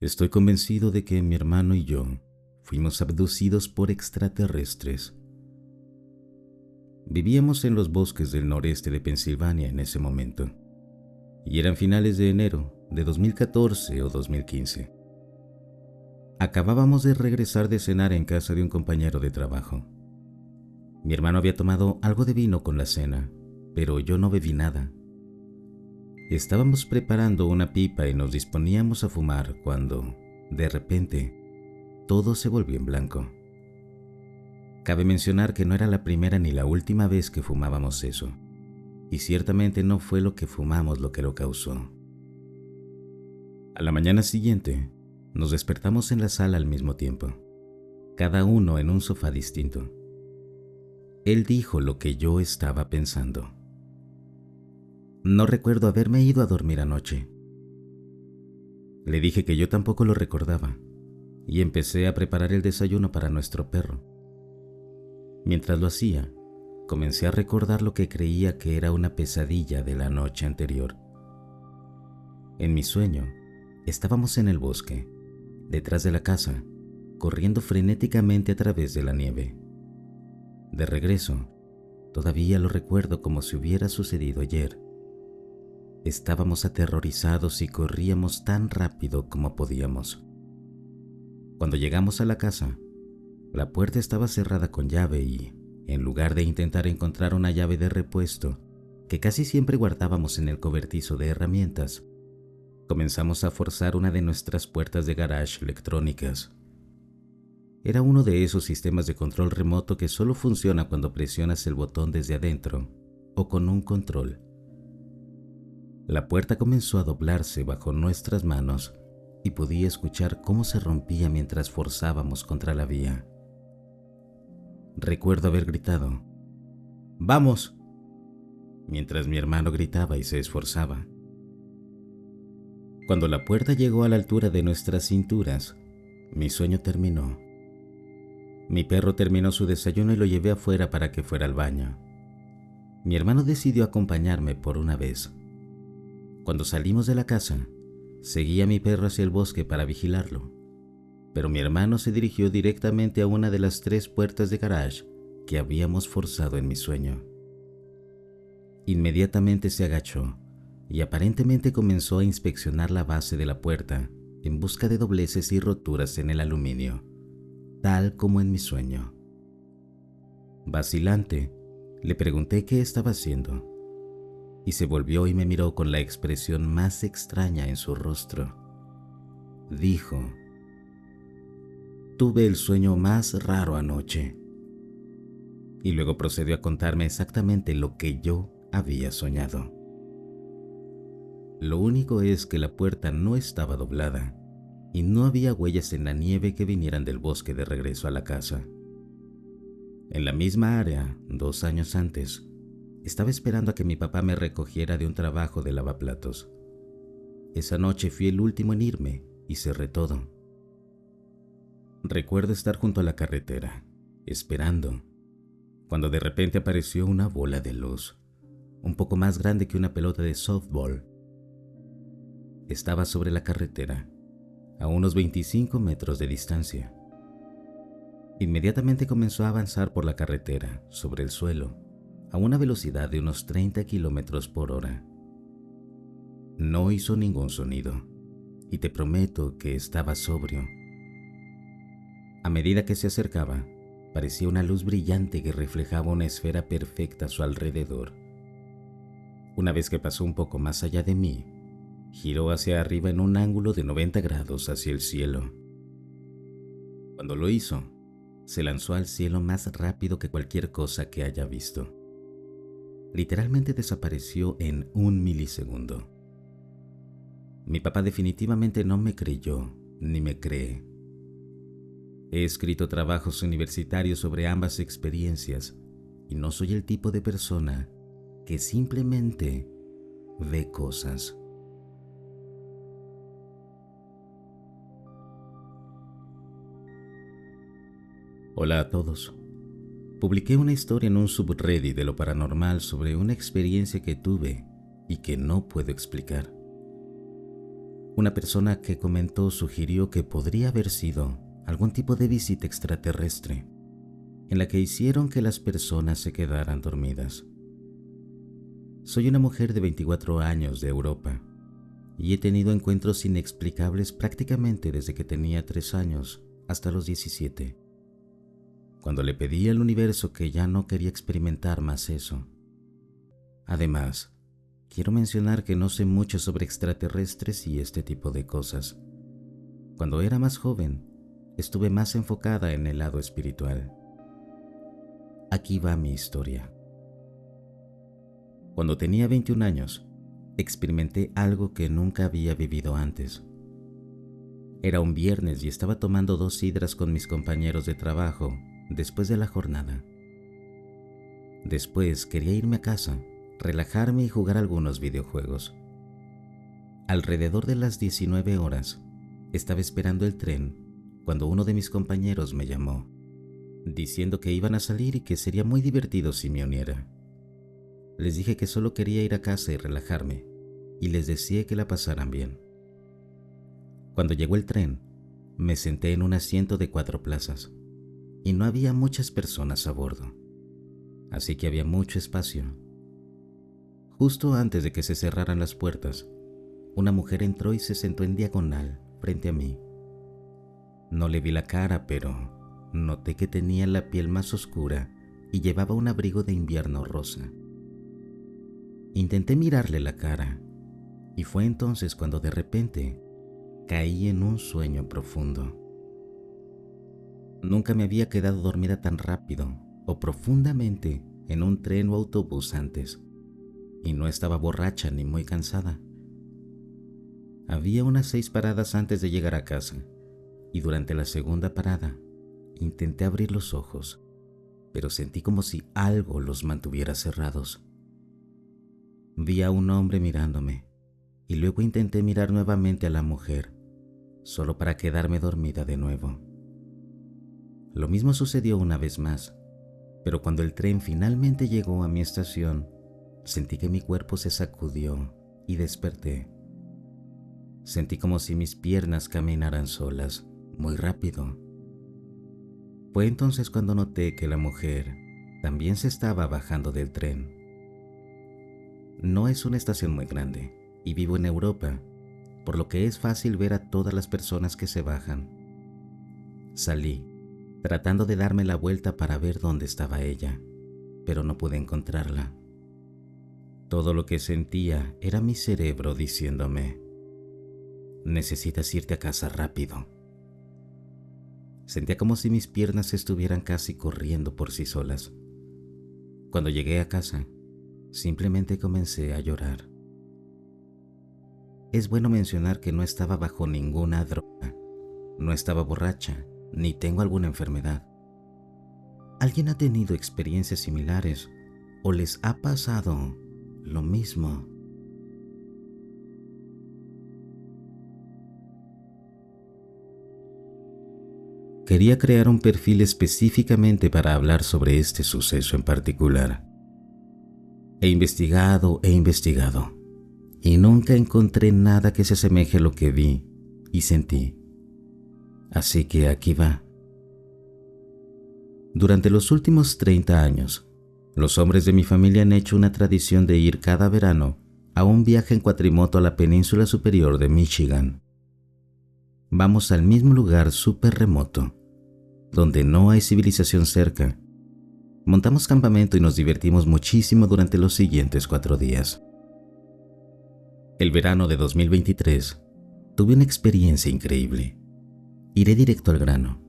Estoy convencido de que mi hermano y yo fuimos abducidos por extraterrestres. Vivíamos en los bosques del noreste de Pensilvania en ese momento, y eran finales de enero de 2014 o 2015. Acabábamos de regresar de cenar en casa de un compañero de trabajo. Mi hermano había tomado algo de vino con la cena, pero yo no bebí nada. Estábamos preparando una pipa y nos disponíamos a fumar cuando, de repente, todo se volvió en blanco. Cabe mencionar que no era la primera ni la última vez que fumábamos eso, y ciertamente no fue lo que fumamos lo que lo causó. A la mañana siguiente, nos despertamos en la sala al mismo tiempo, cada uno en un sofá distinto. Él dijo lo que yo estaba pensando. No recuerdo haberme ido a dormir anoche. Le dije que yo tampoco lo recordaba y empecé a preparar el desayuno para nuestro perro. Mientras lo hacía, comencé a recordar lo que creía que era una pesadilla de la noche anterior. En mi sueño, estábamos en el bosque, detrás de la casa, corriendo frenéticamente a través de la nieve. De regreso, todavía lo recuerdo como si hubiera sucedido ayer. Estábamos aterrorizados y corríamos tan rápido como podíamos. Cuando llegamos a la casa, la puerta estaba cerrada con llave y, en lugar de intentar encontrar una llave de repuesto que casi siempre guardábamos en el cobertizo de herramientas, comenzamos a forzar una de nuestras puertas de garage electrónicas. Era uno de esos sistemas de control remoto que solo funciona cuando presionas el botón desde adentro o con un control. La puerta comenzó a doblarse bajo nuestras manos y podía escuchar cómo se rompía mientras forzábamos contra la vía. Recuerdo haber gritado, ¡vamos!, mientras mi hermano gritaba y se esforzaba. Cuando la puerta llegó a la altura de nuestras cinturas, mi sueño terminó. Mi perro terminó su desayuno y lo llevé afuera para que fuera al baño. Mi hermano decidió acompañarme por una vez. Cuando salimos de la casa, seguí a mi perro hacia el bosque para vigilarlo, pero mi hermano se dirigió directamente a una de las 3 puertas de garage que habíamos forzado en mi sueño. Inmediatamente se agachó y aparentemente comenzó a inspeccionar la base de la puerta en busca de dobleces y roturas en el aluminio, tal como en mi sueño. Vacilante, le pregunté qué estaba haciendo, y se volvió y me miró con la expresión más extraña en su rostro. Dijo, «Tuve el sueño más raro anoche». Y luego procedió a contarme exactamente lo que yo había soñado. Lo único es que la puerta no estaba doblada y no había huellas en la nieve que vinieran del bosque de regreso a la casa. En la misma área, 2 años antes, estaba esperando a que mi papá me recogiera de un trabajo de lavaplatos. Esa noche fui el último en irme y cerré todo. Recuerdo estar junto a la carretera, esperando, cuando de repente apareció una bola de luz, un poco más grande que una pelota de softball. Estaba sobre la carretera, a unos 25 metros de distancia. Inmediatamente comenzó a avanzar por la carretera, sobre el suelo, a una velocidad de unos 30 kilómetros por hora. No hizo ningún sonido, y te prometo que estaba sobrio. A medida que se acercaba, parecía una luz brillante que reflejaba una esfera perfecta a su alrededor. Una vez que pasó un poco más allá de mí, giró hacia arriba en un ángulo de 90 grados hacia el cielo. Cuando lo hizo, se lanzó al cielo más rápido que cualquier cosa que haya visto. Literalmente desapareció en 1 milisegundo. Mi papá definitivamente no me creyó, ni me cree. He escrito trabajos universitarios sobre ambas experiencias y no soy el tipo de persona que simplemente ve cosas. Hola a todos. Publiqué una historia en un subreddit de lo paranormal sobre una experiencia que tuve y que no puedo explicar. Una persona que comentó sugirió que podría haber sido algún tipo de visita extraterrestre, en la que hicieron que las personas se quedaran dormidas. Soy una mujer de 24 años de Europa y he tenido encuentros inexplicables prácticamente desde que tenía 3 años hasta los 17, cuando le pedí al universo que ya no quería experimentar más eso. Además, quiero mencionar que no sé mucho sobre extraterrestres y este tipo de cosas. Cuando era más joven, estuve más enfocada en el lado espiritual. Aquí va mi historia. Cuando tenía 21 años, experimenté algo que nunca había vivido antes. Era un viernes y estaba tomando 2 sidras con mis compañeros de trabajo después de la jornada. Después quería irme a casa, relajarme y jugar algunos videojuegos. Alrededor de las 19 horas, estaba esperando el tren cuando uno de mis compañeros me llamó, diciendo que iban a salir y que sería muy divertido si me uniera. Les dije que solo quería ir a casa y relajarme, y les deseé que la pasaran bien. Cuando llegó el tren, me senté en un asiento de 4 plazas, y no había muchas personas a bordo, así que había mucho espacio. Justo antes de que se cerraran las puertas, una mujer entró y se sentó en diagonal frente a mí. No le vi la cara, pero noté que tenía la piel más oscura y llevaba un abrigo de invierno rosa. Intenté mirarle la cara, y fue entonces cuando de repente caí en un sueño profundo. Nunca me había quedado dormida tan rápido o profundamente en un tren o autobús antes, y no estaba borracha ni muy cansada. Había unas 6 paradas antes de llegar a casa, y durante la segunda parada intenté abrir los ojos, pero sentí como si algo los mantuviera cerrados. Vi a un hombre mirándome, y luego intenté mirar nuevamente a la mujer, solo para quedarme dormida de nuevo. Lo mismo sucedió una vez más, pero cuando el tren finalmente llegó a mi estación, sentí que mi cuerpo se sacudió y desperté. Sentí como si mis piernas caminaran solas, muy rápido. Fue entonces cuando noté que la mujer también se estaba bajando del tren. No es una estación muy grande y vivo en Europa, por lo que es fácil ver a todas las personas que se bajan. Salí, tratando de darme la vuelta para ver dónde estaba ella, pero no pude encontrarla. Todo lo que sentía era mi cerebro diciéndome: necesitas irte a casa rápido. Sentía como si mis piernas estuvieran casi corriendo por sí solas. Cuando llegué a casa, simplemente comencé a llorar. Es bueno mencionar que no estaba bajo ninguna droga, no estaba borracha, ni tengo alguna enfermedad. ¿Alguien ha tenido experiencias similares o les ha pasado lo mismo? Quería crear un perfil específicamente para hablar sobre este suceso en particular. He investigado y nunca encontré nada que se asemeje a lo que vi y sentí. Así que aquí va. Durante los últimos 30 años, los hombres de mi familia han hecho una tradición de ir cada verano a un viaje en cuatrimoto a la península superior de Michigan. Vamos al mismo lugar súper remoto, donde no hay civilización cerca. Montamos campamento y nos divertimos muchísimo durante los siguientes 4 días. El verano de 2023 tuve una experiencia increíble. Iré directo al grano.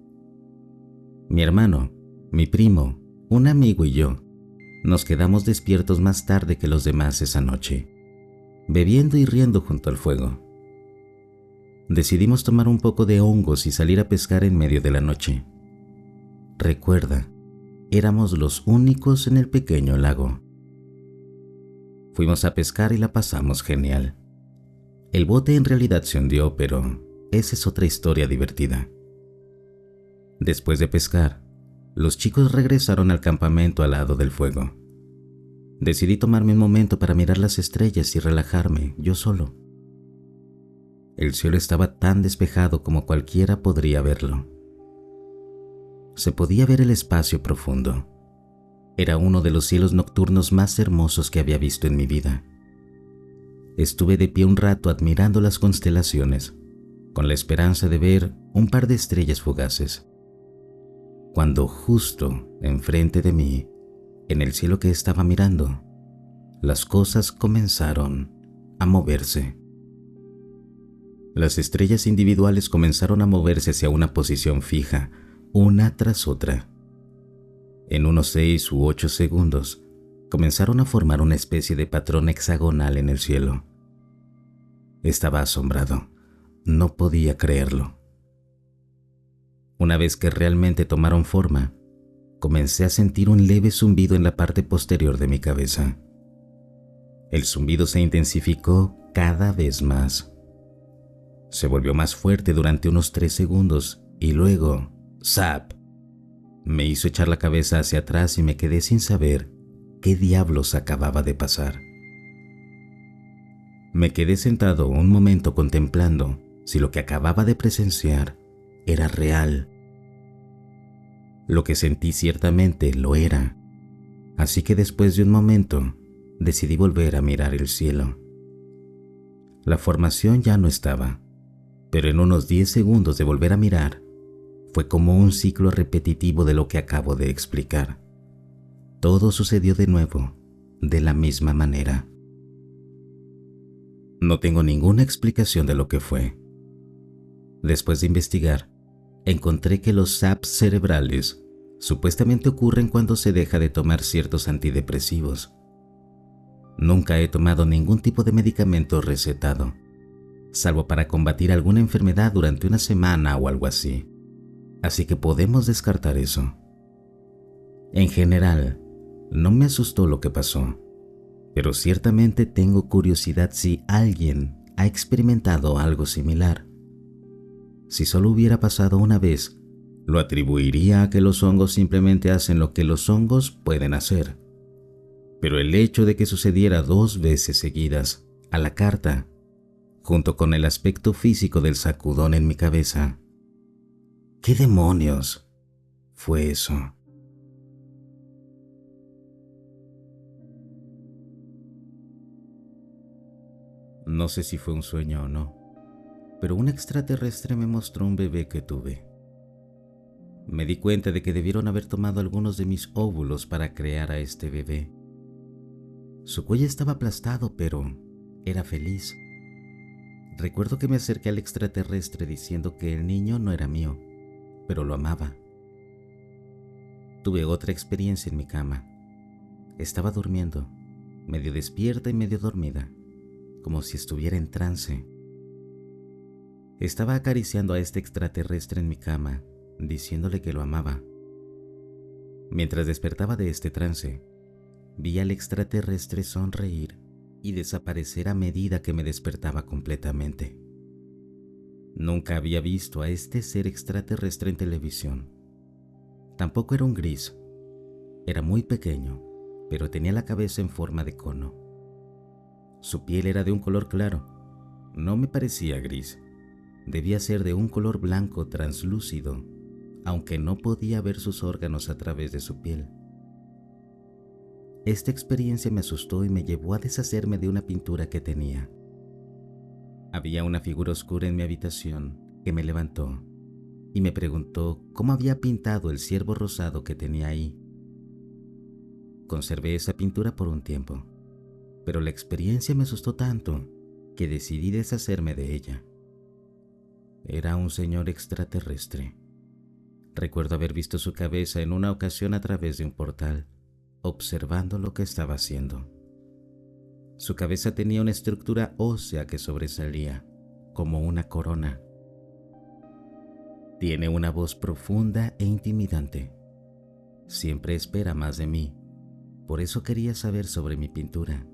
Mi hermano, mi primo, un amigo y yo nos quedamos despiertos más tarde que los demás esa noche, bebiendo y riendo junto al fuego. Decidimos tomar un poco de hongos y salir a pescar en medio de la noche. Recuerda, éramos los únicos en el pequeño lago. Fuimos a pescar y la pasamos genial. El bote en realidad se hundió, pero esa es otra historia divertida. Después de pescar, los chicos regresaron al campamento al lado del fuego. Decidí tomarme un momento para mirar las estrellas y relajarme yo solo. El cielo estaba tan despejado como cualquiera podría verlo. Se podía ver el espacio profundo. Era uno de los cielos nocturnos más hermosos que había visto en mi vida. Estuve de pie un rato admirando las constelaciones, con la esperanza de ver un par de estrellas fugaces, cuando justo enfrente de mí, en el cielo que estaba mirando, las cosas comenzaron a moverse. Las estrellas individuales comenzaron a moverse hacia una posición fija, una tras otra. En unos 6 u 8 segundos, comenzaron a formar una especie de patrón hexagonal en el cielo. Estaba asombrado. No podía creerlo. Una vez que realmente tomaron forma, comencé a sentir un leve zumbido en la parte posterior de mi cabeza. El zumbido se intensificó cada vez más. Se volvió más fuerte durante unos 3 segundos y luego, ¡zap!, me hizo echar la cabeza hacia atrás y me quedé sin saber qué diablos acababa de pasar. Me quedé sentado un momento contemplando si lo que acababa de presenciar era real. Lo que sentí ciertamente lo era, así que después de un momento decidí volver a mirar el cielo. La formación ya no estaba, pero en unos 10 segundos de volver a mirar, fue como un ciclo repetitivo de lo que acabo de explicar. Todo sucedió de nuevo, de la misma manera. No tengo ninguna explicación de lo que fue. Después de investigar, encontré que los zaps cerebrales supuestamente ocurren cuando se deja de tomar ciertos antidepresivos. Nunca he tomado ningún tipo de medicamento recetado, salvo para combatir alguna enfermedad durante una semana o algo así. Así que podemos descartar eso. En general, no me asustó lo que pasó, pero ciertamente tengo curiosidad si alguien ha experimentado algo similar. Si solo hubiera pasado una vez, lo atribuiría a que los hongos simplemente hacen lo que los hongos pueden hacer. Pero el hecho de que sucediera 2 veces seguidas, a la carta, junto con el aspecto físico del sacudón en mi cabeza, ¿qué demonios fue eso? No sé si fue un sueño o no, pero un extraterrestre me mostró un bebé que tuve. Me di cuenta de que debieron haber tomado algunos de mis óvulos para crear a este bebé. Su cuello estaba aplastado, pero era feliz. Recuerdo que me acerqué al extraterrestre diciendo que el niño no era mío, pero lo amaba. Tuve otra experiencia en mi cama. Estaba durmiendo, medio despierta y medio dormida, como si estuviera en trance. Estaba acariciando a este extraterrestre en mi cama, diciéndole que lo amaba. Mientras despertaba de este trance, vi al extraterrestre sonreír y desaparecer a medida que me despertaba completamente. Nunca había visto a este ser extraterrestre en televisión. Tampoco era un gris. Era muy pequeño, pero tenía la cabeza en forma de cono. Su piel era de un color claro. No me parecía gris. Debía ser de un color blanco translúcido, aunque no podía ver sus órganos a través de su piel. Esta experiencia me asustó y me llevó a deshacerme de una pintura que tenía. Había una figura oscura en mi habitación que me levantó y me preguntó cómo había pintado el ciervo rosado que tenía ahí. Conservé esa pintura por un tiempo, pero la experiencia me asustó tanto que decidí deshacerme de ella. Era un señor extraterrestre. Recuerdo haber visto su cabeza en una ocasión a través de un portal, observando lo que estaba haciendo. Su cabeza tenía una estructura ósea que sobresalía, como una corona. Tiene una voz profunda e intimidante. Siempre espera más de mí, por eso quería saber sobre mi pintura.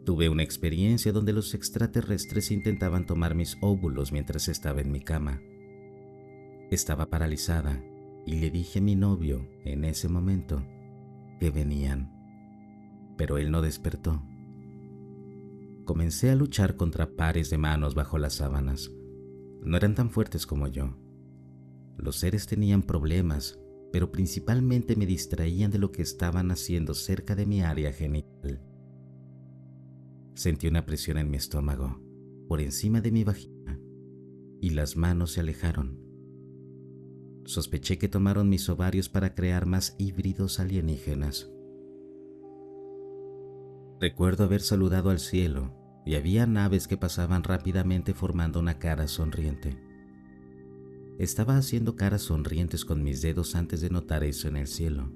Tuve una experiencia donde los extraterrestres intentaban tomar mis óvulos mientras estaba en mi cama. Estaba paralizada y le dije a mi novio en ese momento que venían, pero él no despertó. comencé a luchar contra pares de manos bajo las sábanas. No eran tan fuertes como yo. Los seres tenían problemas, pero principalmente me distraían de lo que estaban haciendo cerca de mi área genital. Sentí una presión en mi estómago, por encima de mi vagina, y las manos se alejaron. Sospeché que tomaron mis ovarios para crear más híbridos alienígenas. Recuerdo haber saludado al cielo y había naves que pasaban rápidamente formando una cara sonriente. Estaba haciendo caras sonrientes con mis dedos antes de notar eso en el cielo.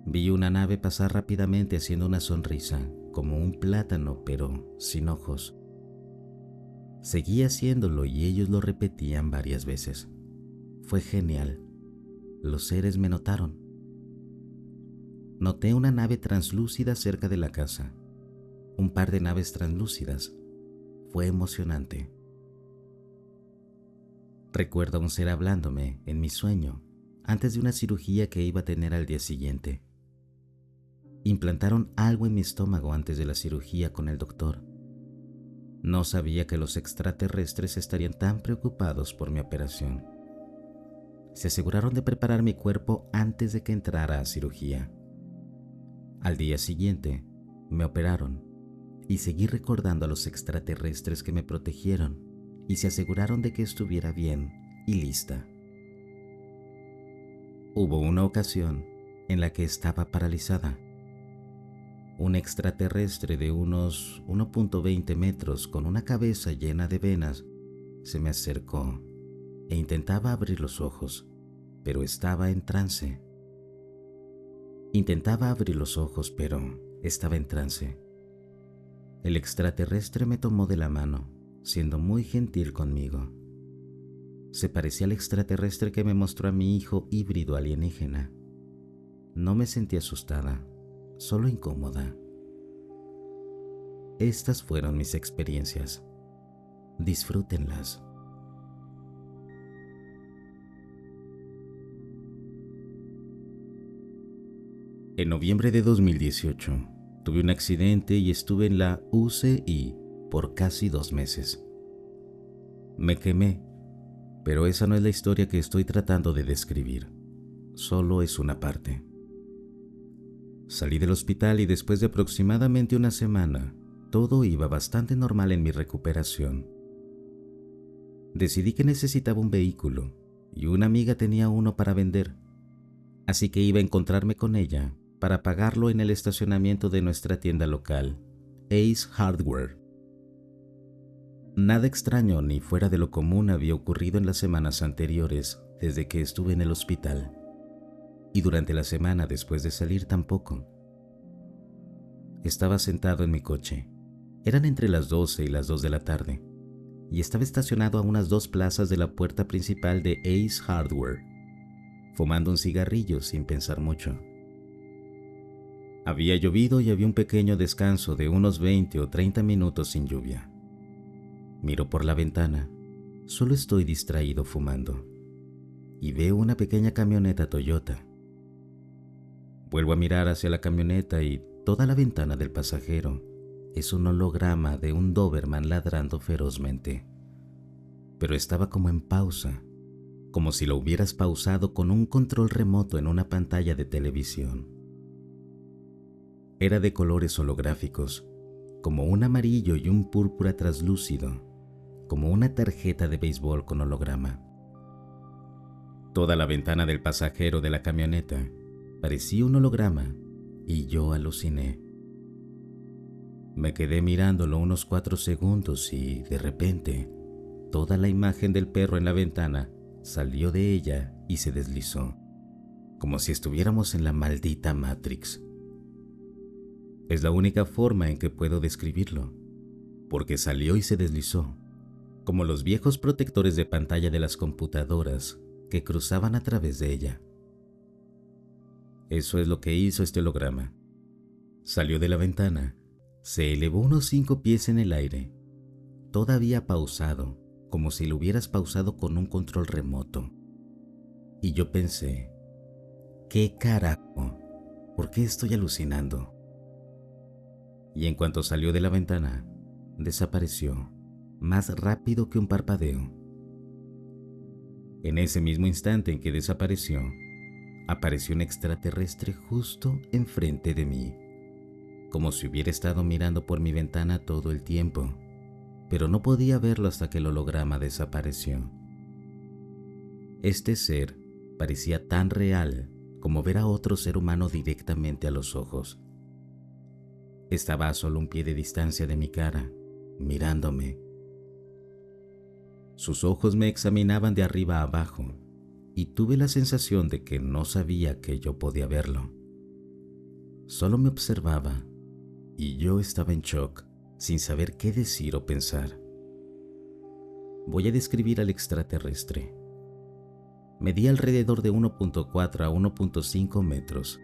Vi una nave pasar rápidamente haciendo una sonrisa, como un plátano, pero sin ojos. Seguí haciéndolo y ellos lo repetían varias veces. Fue genial. Los seres me notaron. Noté una nave translúcida cerca de la casa. Un par de naves translúcidas. Fue emocionante. Recuerdo a un ser hablándome en mi sueño antes de una cirugía que iba a tener al día siguiente. Implantaron algo en mi estómago antes de la cirugía con el doctor. No sabía que los extraterrestres estarían tan preocupados por mi operación. Se aseguraron de preparar mi cuerpo antes de que entrara a cirugía. Al día siguiente, me operaron y seguí recordando a los extraterrestres que me protegieron y se aseguraron de que estuviera bien y lista. Hubo una ocasión en la que estaba paralizada. Un extraterrestre de unos 1.20 metros con una cabeza llena de venas se me acercó e intentaba abrir los ojos, pero estaba en trance. Intentaba abrir los ojos, pero estaba en trance. El extraterrestre me tomó de la mano, siendo muy gentil conmigo. Se parecía al extraterrestre que me mostró a mi hijo híbrido alienígena. No me sentí asustada, solo incómoda. Estas fueron mis experiencias. Disfrútenlas. En noviembre de 2018, tuve un accidente y estuve en la UCI por casi 2 meses. Me quemé, pero esa no es la historia que estoy tratando de describir. Solo es una parte. Salí del hospital y después de aproximadamente una semana, todo iba bastante normal en mi recuperación. Decidí que necesitaba un vehículo y una amiga tenía uno para vender, así que iba a encontrarme con ella para pagarlo en el estacionamiento de nuestra tienda local, Ace Hardware. Nada extraño ni fuera de lo común había ocurrido en las semanas anteriores desde que estuve en el hospital, y durante la semana después de salir tampoco. Estaba sentado en mi coche. Eran entre las 12 y las 2 de la tarde, y estaba estacionado a unas 2 plazas de la puerta principal de Ace Hardware, fumando un cigarrillo sin pensar mucho. Había llovido y había un pequeño descanso de unos 20 o 30 minutos sin lluvia. Miro por la ventana, solo estoy distraído fumando, y veo una pequeña camioneta Toyota. Vuelvo a mirar hacia la camioneta y toda la ventana del pasajero es un holograma de un Doberman ladrando ferozmente. Pero estaba como en pausa, como si lo hubieras pausado con un control remoto en una pantalla de televisión. Era de colores holográficos, como un amarillo y un púrpura traslúcido, como una tarjeta de béisbol con holograma. Toda la ventana del pasajero de la camioneta parecía un holograma y yo aluciné. Me quedé mirándolo unos 4 segundos y, de repente, toda la imagen del perro en la ventana salió de ella y se deslizó, como si estuviéramos en la maldita Matrix. Es la única forma en que puedo describirlo, porque salió y se deslizó, como los viejos protectores de pantalla de las computadoras que cruzaban a través de ella. Eso es lo que hizo este holograma. Salió de la ventana, se elevó unos 5 pies en el aire, todavía pausado, como si lo hubieras pausado con un control remoto. Y yo pensé, ¿qué carajo? ¿Por qué estoy alucinando? y en cuanto salió de la ventana, desapareció, más rápido que un parpadeo. En ese mismo instante en que desapareció, apareció un extraterrestre justo enfrente de mí, como si hubiera estado mirando por mi ventana todo el tiempo, pero no podía verlo hasta que el holograma desapareció. Este ser parecía tan real como ver a otro ser humano directamente a los ojos. Estaba a solo un pie de distancia de mi cara, mirándome. Sus ojos me examinaban de arriba a abajo y tuve la sensación de que no sabía que yo podía verlo. Solo me observaba y yo estaba en shock, sin saber qué decir o pensar. Voy a describir al extraterrestre. Medía alrededor de 1.4 a 1.5 metros.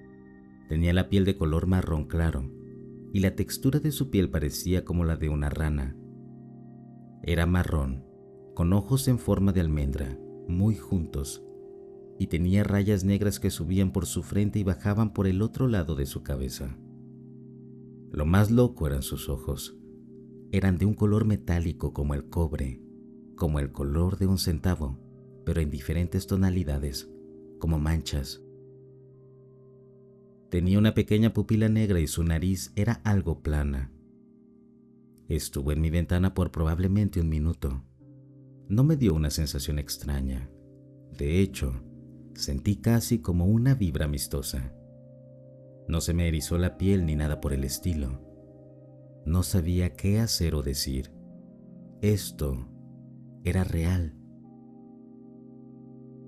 Tenía la piel de color marrón claro y la textura de su piel parecía como la de una rana. Era marrón, con ojos en forma de almendra, muy juntos, y tenía rayas negras que subían por su frente y bajaban por el otro lado de su cabeza. Lo más loco eran sus ojos. Eran de un color metálico como el cobre, como el color de un centavo, pero en diferentes tonalidades, como manchas. Tenía una pequeña pupila negra y su nariz era algo plana. Estuvo en mi ventana por probablemente 1 minuto. No me dio una sensación extraña. De hecho, sentí casi como una vibra amistosa. No se me erizó la piel ni nada por el estilo. No sabía qué hacer o decir. Esto era real.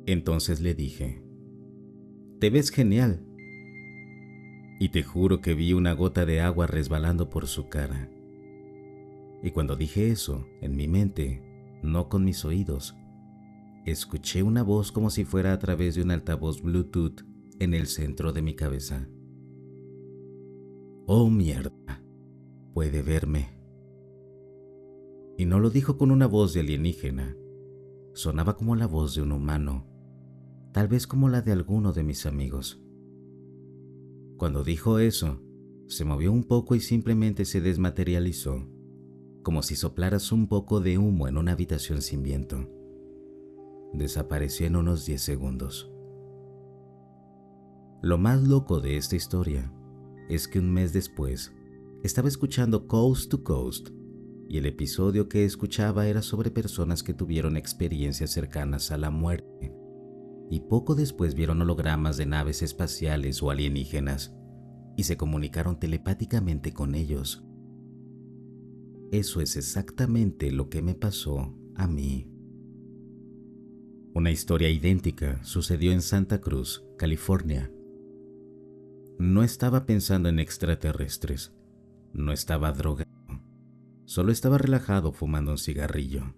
Entonces le dije: «Te ves genial». Y te juro que vi una gota de agua resbalando por su cara. Y cuando dije eso, en mi mente, no con mis oídos, escuché una voz como si fuera a través de un altavoz Bluetooth en el centro de mi cabeza. «Oh mierda, puede verme». Y no lo dijo con una voz de alienígena. Sonaba como la voz de un humano, tal vez como la de alguno de mis amigos. Cuando dijo eso, se movió un poco y simplemente se desmaterializó, como si soplaras un poco de humo en una habitación sin viento. Desapareció en unos 10 segundos. Lo más loco de esta historia es que un mes después estaba escuchando Coast to Coast y el episodio que escuchaba era sobre personas que tuvieron experiencias cercanas a la muerte y poco después vieron hologramas de naves espaciales o alienígenas y se comunicaron telepáticamente con ellos. Eso es exactamente lo que me pasó a mí. Una historia idéntica sucedió en Santa Cruz, California. No estaba pensando en extraterrestres, no estaba drogado, solo estaba relajado fumando un cigarrillo.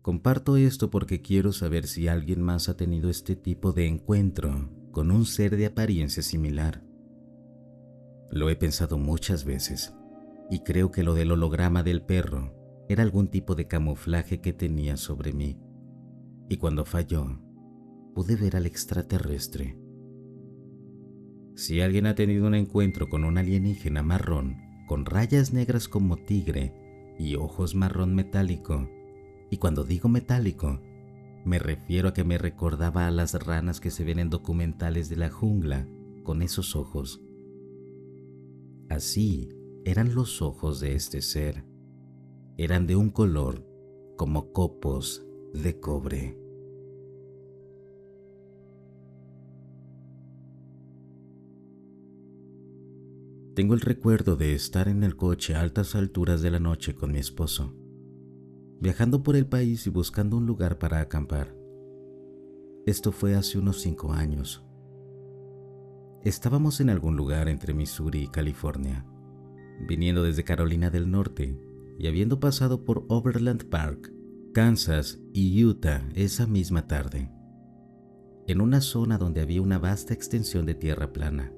Comparto esto porque quiero saber si alguien más ha tenido este tipo de encuentro con un ser de apariencia similar. Lo he pensado muchas veces y creo que lo del holograma del perro era algún tipo de camuflaje que tenía sobre mí. Y cuando falló, pude ver al extraterrestre. Si alguien ha tenido un encuentro con un alienígena marrón, con rayas negras como tigre y ojos marrón metálico, y cuando digo metálico, me refiero a que me recordaba a las ranas que se ven en documentales de la jungla con esos ojos. Así eran los ojos de este ser. Eran de un color como copos de cobre. Tengo el recuerdo de estar en el coche a altas alturas de la noche con mi esposo, viajando por el país y buscando un lugar para acampar. Esto fue hace unos 5 años. Estábamos en algún lugar entre Missouri y California, viniendo desde Carolina del Norte y habiendo pasado por Overland Park, Kansas y Utah esa misma tarde, en una zona donde había una vasta extensión de tierra plana,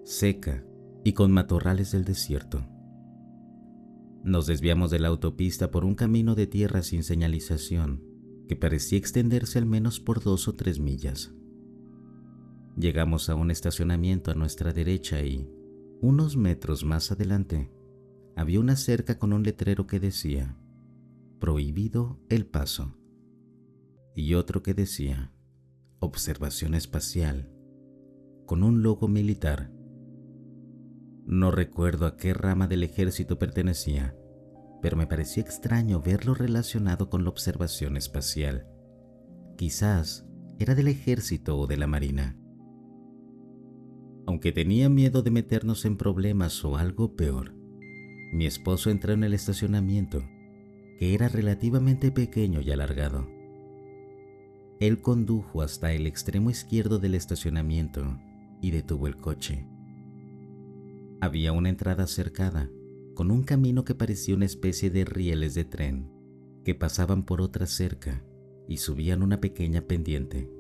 seca y con matorrales del desierto. Nos desviamos de la autopista por un camino de tierra sin señalización que parecía extenderse al menos por 2 o 3 millas. Llegamos a un estacionamiento a nuestra derecha y, Unos metros más adelante, había una cerca con un letrero que decía "Prohibido el paso" y otro que decía "Observación espacial", con un logo militar. No recuerdo a qué rama del ejército pertenecía, pero me parecía extraño verlo relacionado con la observación espacial. Quizás era del ejército o de la marina. Aunque tenía miedo de meternos en problemas o algo peor, mi esposo entró en el estacionamiento, que era relativamente pequeño y alargado. Él condujo hasta el extremo izquierdo del estacionamiento y detuvo el coche. Había una entrada cercada, con un camino que parecía una especie de rieles de tren, que pasaban por otra cerca y subían una pequeña pendiente,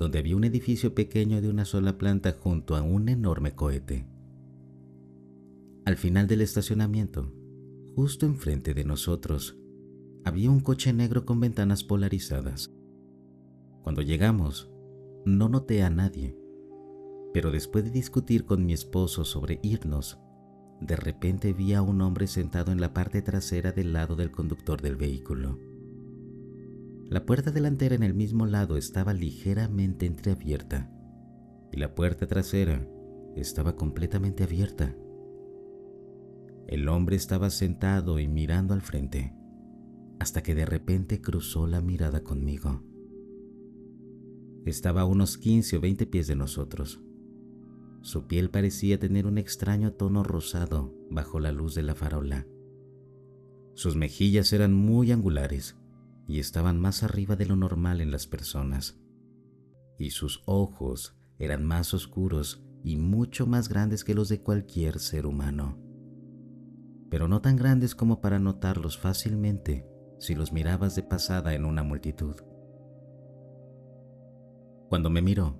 donde había un edificio pequeño de una sola planta junto a un enorme cohete. Al final del estacionamiento, justo enfrente de nosotros, había un coche negro con ventanas polarizadas. Cuando llegamos, no noté a nadie, pero después de discutir con mi esposo sobre irnos, de repente vi a un hombre sentado en la parte trasera del lado del conductor del vehículo. La puerta delantera en el mismo lado estaba ligeramente entreabierta y la puerta trasera estaba completamente abierta. El hombre estaba sentado y mirando al frente, hasta que de repente cruzó la mirada conmigo. Estaba a unos 15 o 20 pies de nosotros. Su piel parecía tener un extraño tono rosado bajo la luz de la farola. Sus mejillas eran muy angulares y estaban más arriba de lo normal en las personas. Y sus ojos eran más oscuros y mucho más grandes que los de cualquier ser humano. Pero no tan grandes como para notarlos fácilmente si los mirabas de pasada en una multitud. Cuando me miró,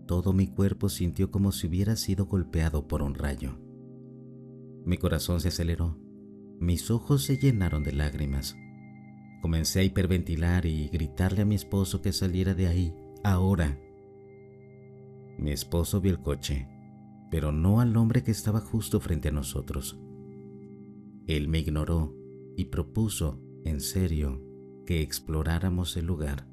todo mi cuerpo sintió como si hubiera sido golpeado por un rayo. Mi corazón se aceleró, mis ojos se llenaron de lágrimas. Comencé a hiperventilar y gritarle a mi esposo que saliera de ahí, ahora. Mi esposo vio el coche, pero no al hombre que estaba justo frente a nosotros. Él me ignoró y propuso, en serio, que exploráramos el lugar.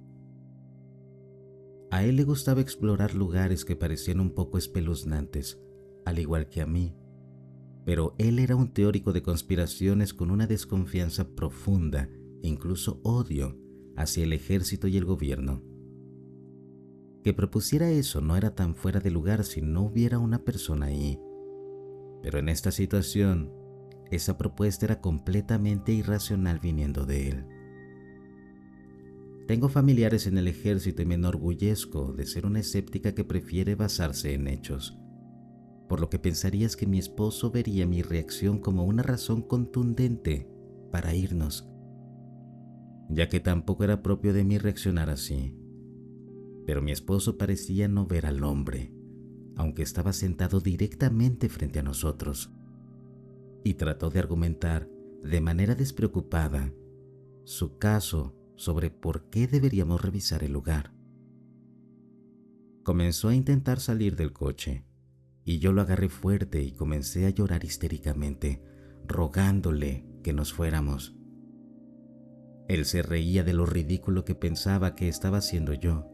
A él le gustaba explorar lugares que parecían un poco espeluznantes, al igual que a mí, pero él era un teórico de conspiraciones con una desconfianza profunda e incluso odio hacia el ejército y el gobierno. Que propusiera eso no era tan fuera de lugar si no hubiera una persona ahí, pero en esta situación, esa propuesta era completamente irracional viniendo de él. Tengo familiares en el ejército y me enorgullezco de ser una escéptica que prefiere basarse en hechos, por lo que pensarías que mi esposo vería mi reacción como una razón contundente para irnos, ya que tampoco era propio de mí reaccionar así. Pero mi esposo parecía no ver al hombre, aunque estaba sentado directamente frente a nosotros, y trató de argumentar de manera despreocupada su caso sobre por qué deberíamos revisar el lugar. Comenzó a intentar salir del coche, y yo lo agarré fuerte y comencé a llorar histéricamente, rogándole que nos fuéramos. Él se reía de lo ridículo que pensaba que estaba haciendo yo.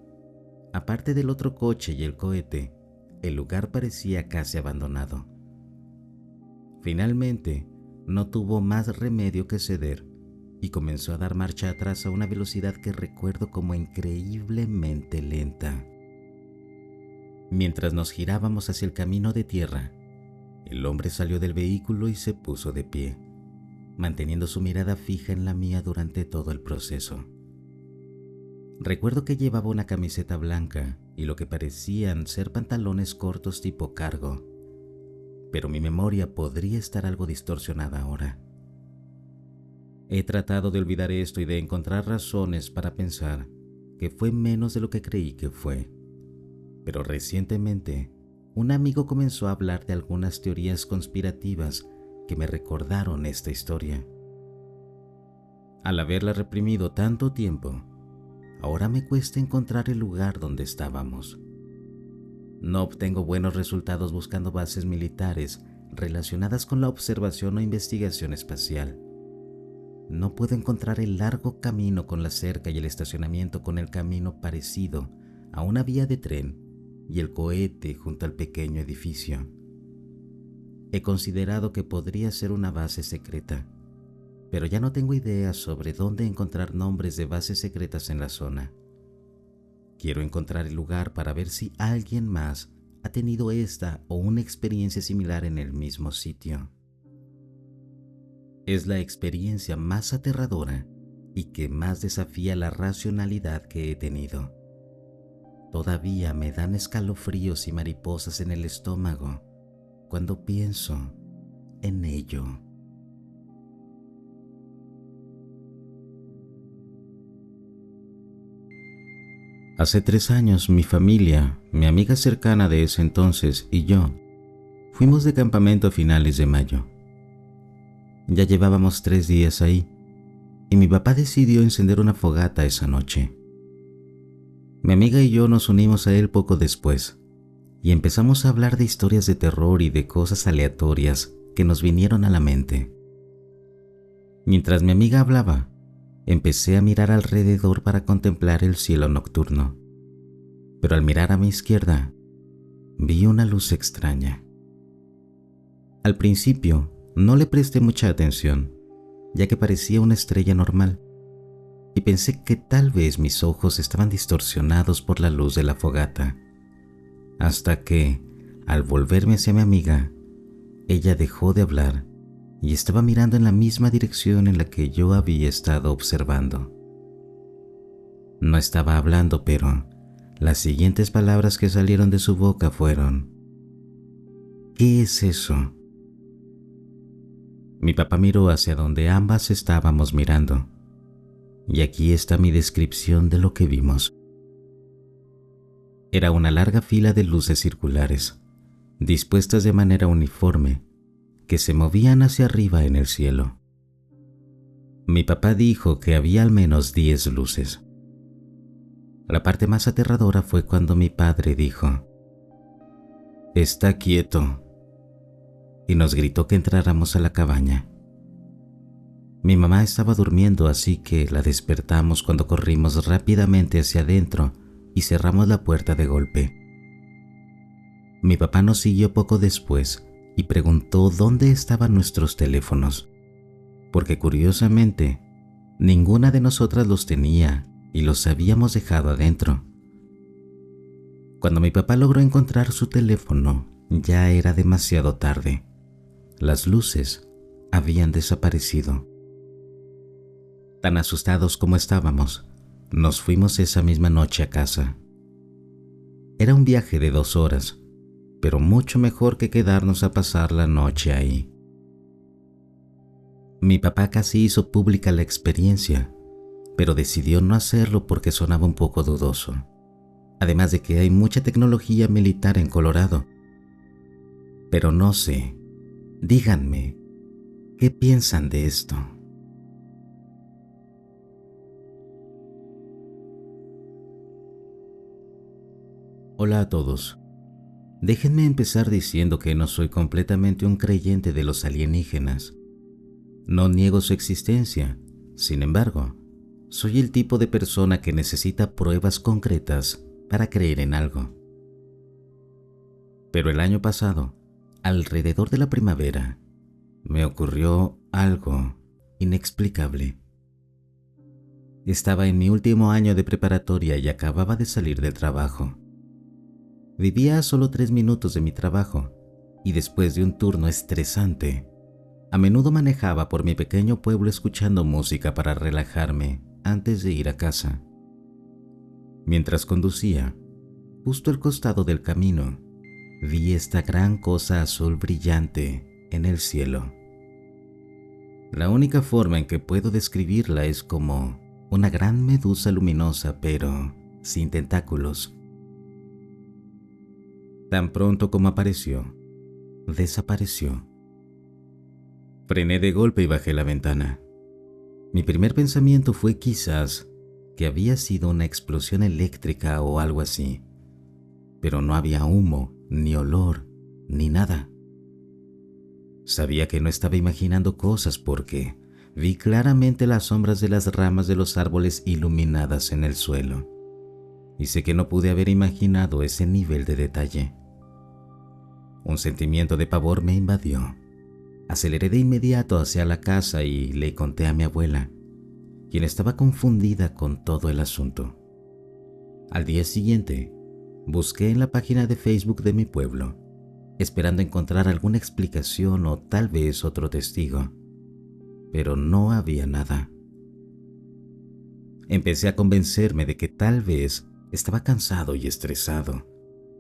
Aparte del otro coche y el cohete, el lugar parecía casi abandonado. Finalmente, no tuvo más remedio que ceder y comenzó a dar marcha atrás a una velocidad que recuerdo como increíblemente lenta. Mientras nos girábamos hacia el camino de tierra, el hombre salió del vehículo y se puso de pie, manteniendo su mirada fija en la mía durante todo el proceso. Recuerdo que llevaba una camiseta blanca y lo que parecían ser pantalones cortos tipo cargo, pero mi memoria podría estar algo distorsionada ahora. He tratado de olvidar esto y de encontrar razones para pensar que fue menos de lo que creí que fue. Pero recientemente, un amigo comenzó a hablar de algunas teorías conspirativas que me recordaron esta historia. Al haberla reprimido tanto tiempo, ahora me cuesta encontrar el lugar donde estábamos. No obtengo buenos resultados buscando bases militares relacionadas con la observación o investigación espacial. No puedo encontrar el largo camino con la cerca y el estacionamiento con el camino parecido a una vía de tren y el cohete junto al pequeño edificio. He considerado que podría ser una base secreta, pero ya no tengo ideas sobre dónde encontrar nombres de bases secretas en la zona. Quiero encontrar el lugar para ver si alguien más ha tenido esta o una experiencia similar en el mismo sitio. Es la experiencia más aterradora y que más desafía la racionalidad que he tenido. Todavía me dan escalofríos y mariposas en el estómago cuando pienso en ello. Hace 3 años mi familia, mi amiga cercana de ese entonces y yo fuimos de campamento a finales de mayo. Ya llevábamos 3 días ahí y mi papá decidió encender una fogata esa noche. Mi amiga y yo nos unimos a él poco después y empezamos a hablar de historias de terror y de cosas aleatorias que nos vinieron a la mente. Mientras mi amiga hablaba, empecé a mirar alrededor para contemplar el cielo nocturno, pero al mirar a mi izquierda, vi una luz extraña. Al principio, no le presté mucha atención, ya que parecía una estrella normal, y pensé que tal vez mis ojos estaban distorsionados por la luz de la fogata, hasta que, al volverme hacia mi amiga, ella dejó de hablar y estaba mirando en la misma dirección en la que yo había estado observando. No estaba hablando, pero las siguientes palabras que salieron de su boca fueron: ¿qué es eso? Mi papá miró hacia donde ambas estábamos mirando, y aquí está mi descripción de lo que vimos. Era una larga fila de luces circulares, dispuestas de manera uniforme, que se movían hacia arriba en el cielo. Mi papá dijo que había al menos 10 luces. La parte más aterradora fue cuando mi padre dijo: «Está quieto», y nos gritó que entráramos a la cabaña. Mi mamá estaba durmiendo, así que la despertamos cuando corrimos rápidamente hacia adentro y cerramos la puerta de golpe. Mi papá nos siguió poco después y preguntó dónde estaban nuestros teléfonos, porque curiosamente, ninguna de nosotras los tenía y los habíamos dejado adentro. Cuando mi papá logró encontrar su teléfono, ya era demasiado tarde. Las luces habían desaparecido. Tan asustados como estábamos, nos fuimos esa misma noche a casa. Era un viaje de 2 horas, pero mucho mejor que quedarnos a pasar la noche ahí. Mi papá casi hizo pública la experiencia, pero decidió no hacerlo porque sonaba un poco dudoso. Además de que hay mucha tecnología militar en Colorado. Pero no sé, díganme, ¿qué piensan de esto? Hola a todos. Déjenme empezar diciendo que no soy completamente un creyente de los alienígenas. No niego su existencia, sin embargo, soy el tipo de persona que necesita pruebas concretas para creer en algo. Pero el año pasado, alrededor de la primavera, me ocurrió algo inexplicable. Estaba en mi último año de preparatoria y acababa de salir del trabajo. Vivía a solo 3 minutos de mi trabajo y después de un turno estresante, a menudo manejaba por mi pequeño pueblo escuchando música para relajarme antes de ir a casa. Mientras conducía, justo al costado del camino, vi esta gran cosa azul brillante en el cielo. La única forma en que puedo describirla es como una gran medusa luminosa, pero sin tentáculos. Tan pronto como apareció, desapareció. Frené de golpe y bajé la ventana. Mi primer pensamiento fue quizás que había sido una explosión eléctrica o algo así, pero no había humo, ni olor, ni nada. Sabía que no estaba imaginando cosas porque vi claramente las sombras de las ramas de los árboles iluminadas en el suelo, y sé que no pude haber imaginado ese nivel de detalle. Un sentimiento de pavor me invadió. Aceleré de inmediato hacia la casa y le conté a mi abuela, quien estaba confundida con todo el asunto. Al día siguiente, busqué en la página de Facebook de mi pueblo, esperando encontrar alguna explicación o tal vez otro testigo, pero no había nada. Empecé a convencerme de que tal vez estaba cansado y estresado,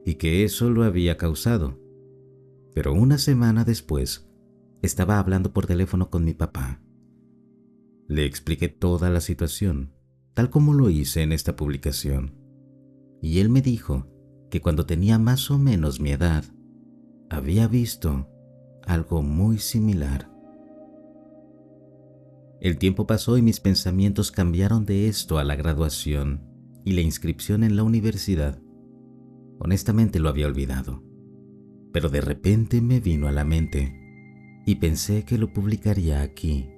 y que eso lo había causado. Pero una semana después, estaba hablando por teléfono con mi papá. Le expliqué toda la situación, tal como lo hice en esta publicación, y él me dijo que cuando tenía más o menos mi edad, había visto algo muy similar. El tiempo pasó y mis pensamientos cambiaron de esto a la graduación y la inscripción en la universidad. Honestamente lo había olvidado, pero de repente me vino a la mente y pensé que lo publicaría aquí.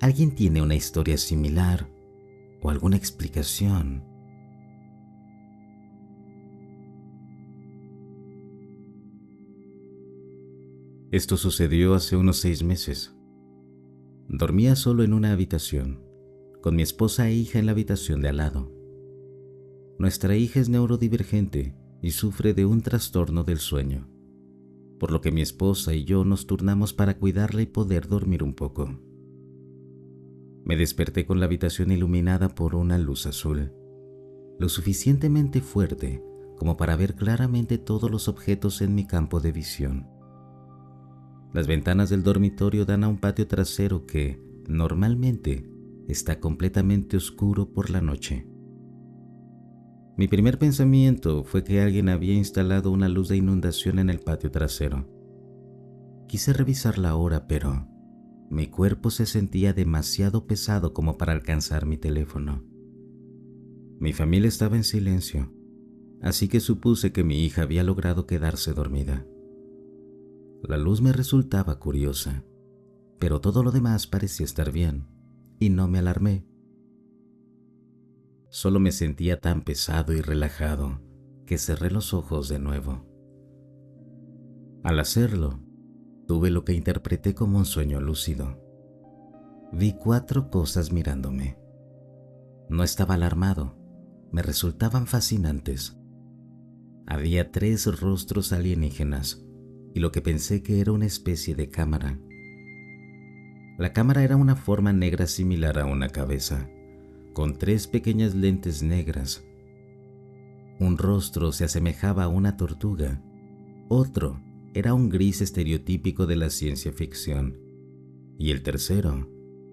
¿Alguien tiene una historia similar o alguna explicación? Esto sucedió hace unos 6 meses. Dormía solo en una habitación, con mi esposa e hija en la habitación de al lado. Nuestra hija es neurodivergente y sufre de un trastorno del sueño, por lo que mi esposa y yo nos turnamos para cuidarla y poder dormir un poco. Me desperté con la habitación iluminada por una luz azul, lo suficientemente fuerte como para ver claramente todos los objetos en mi campo de visión. Las ventanas del dormitorio dan a un patio trasero que, normalmente, está completamente oscuro por la noche. Mi primer pensamiento fue que alguien había instalado una luz de inundación en el patio trasero. Quise revisar la hora, pero mi cuerpo se sentía demasiado pesado como para alcanzar mi teléfono. Mi familia estaba en silencio, así que supuse que mi hija había logrado quedarse dormida. La luz me resultaba curiosa, pero todo lo demás parecía estar bien, y no me alarmé. Solo me sentía tan pesado y relajado que cerré los ojos de nuevo. Al hacerlo, tuve lo que interpreté como un sueño lúcido. Vi 4 cosas mirándome. No estaba alarmado, me resultaban fascinantes. Había 3 rostros alienígenas y lo que pensé que era una especie de cámara. La cámara era una forma negra similar a una cabeza, con 3 pequeñas lentes negras. Un rostro se asemejaba a una tortuga, otro era un gris estereotípico de la ciencia ficción, y el tercero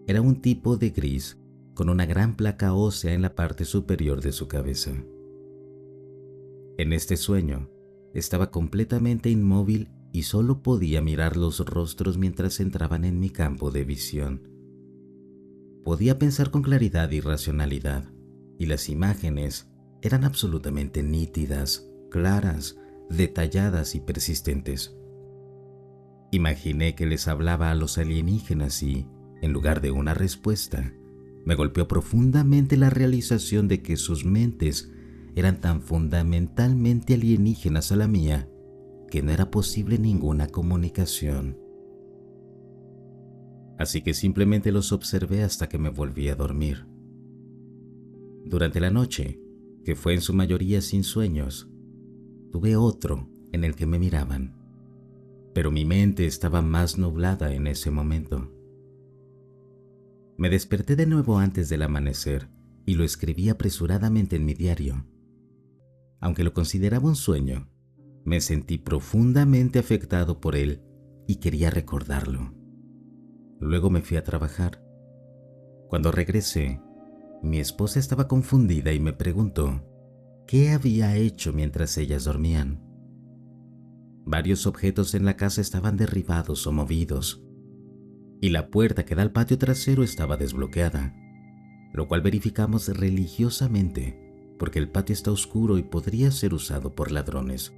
era un tipo de gris con una gran placa ósea en la parte superior de su cabeza. En este sueño, estaba completamente inmóvil y solo podía mirar los rostros mientras entraban en mi campo de visión. Podía pensar con claridad y racionalidad, y las imágenes eran absolutamente nítidas, claras, detalladas y persistentes. Imaginé que les hablaba a los alienígenas y, en lugar de una respuesta, me golpeó profundamente la realización de que sus mentes eran tan fundamentalmente alienígenas a la mía que no era posible ninguna comunicación. Así que simplemente los observé hasta que me volví a dormir. Durante la noche, que fue en su mayoría sin sueños, tuve otro en el que me miraban, pero mi mente estaba más nublada en ese momento. Me desperté de nuevo antes del amanecer y lo escribí apresuradamente en mi diario. Aunque lo consideraba un sueño, me sentí profundamente afectado por él y quería recordarlo. Luego me fui a trabajar. Cuando regresé, mi esposa estaba confundida y me preguntó qué había hecho mientras ellas dormían. Varios objetos en la casa estaban derribados o movidos, y la puerta que da al patio trasero estaba desbloqueada, lo cual verificamos religiosamente. porque el patio está oscuro y podría ser usado por ladrones.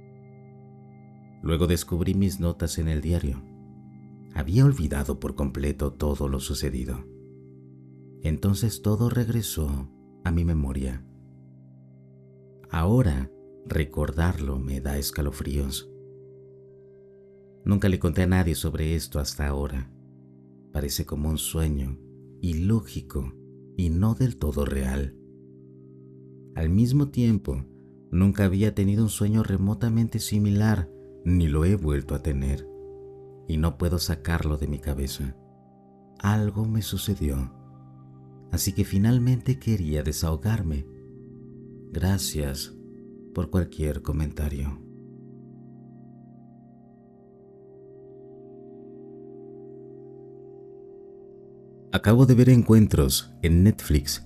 Luego descubrí mis notas en el diario. Había olvidado por completo todo lo sucedido. Entonces todo regresó a mi memoria. Ahora, recordarlo me da escalofríos. Nunca le conté a nadie sobre esto hasta ahora. Parece como un sueño, ilógico y no del todo real. Al mismo tiempo, nunca había tenido un sueño remotamente similar, ni lo he vuelto a tener, y no puedo sacarlo de mi cabeza. Algo me sucedió, así que finalmente quería desahogarme. Gracias por cualquier comentario. Acabo de ver Encuentros en Netflix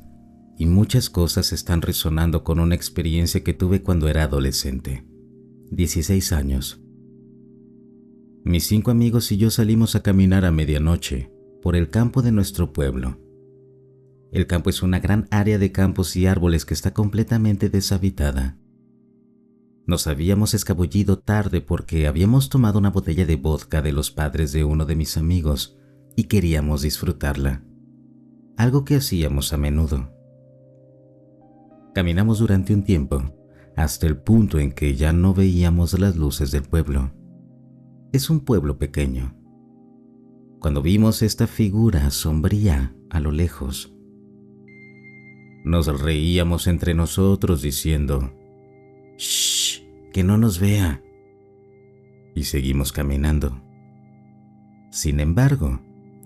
y muchas cosas están resonando con una experiencia que tuve cuando era adolescente, 16 años. Mis 5 amigos y yo salimos a caminar a medianoche por el campo de nuestro pueblo. El campo es una gran área de campos y árboles que está completamente deshabitada. Nos habíamos escabullido tarde porque habíamos tomado una botella de vodka de los padres de uno de mis amigos y queríamos disfrutarla, algo que hacíamos a menudo. Caminamos durante un tiempo, hasta el punto en que ya no veíamos las luces del pueblo. Es un pueblo pequeño. Cuando vimos esta figura sombría a lo lejos, nos reíamos entre nosotros diciendo: «¡Shh! ¡Que no nos vea!» Y seguimos caminando. Sin embargo,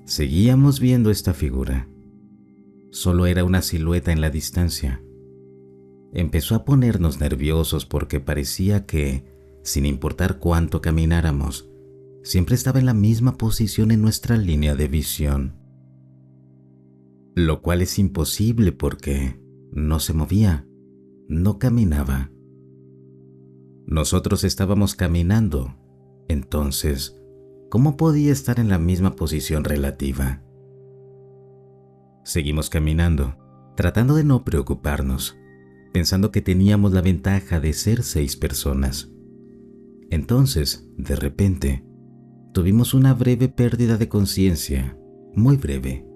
seguíamos viendo esta figura. Solo era una silueta en la distancia. Empezó a ponernos nerviosos porque parecía que, sin importar cuánto camináramos, siempre estaba en la misma posición en nuestra línea de visión. Lo cual es imposible porque no se movía, no caminaba. Nosotros estábamos caminando, entonces, ¿cómo podía estar en la misma posición relativa? Seguimos caminando, tratando de no preocuparnos, pensando que teníamos la ventaja de ser 6 personas. Entonces, de repente, tuvimos una breve pérdida de conciencia, muy breve.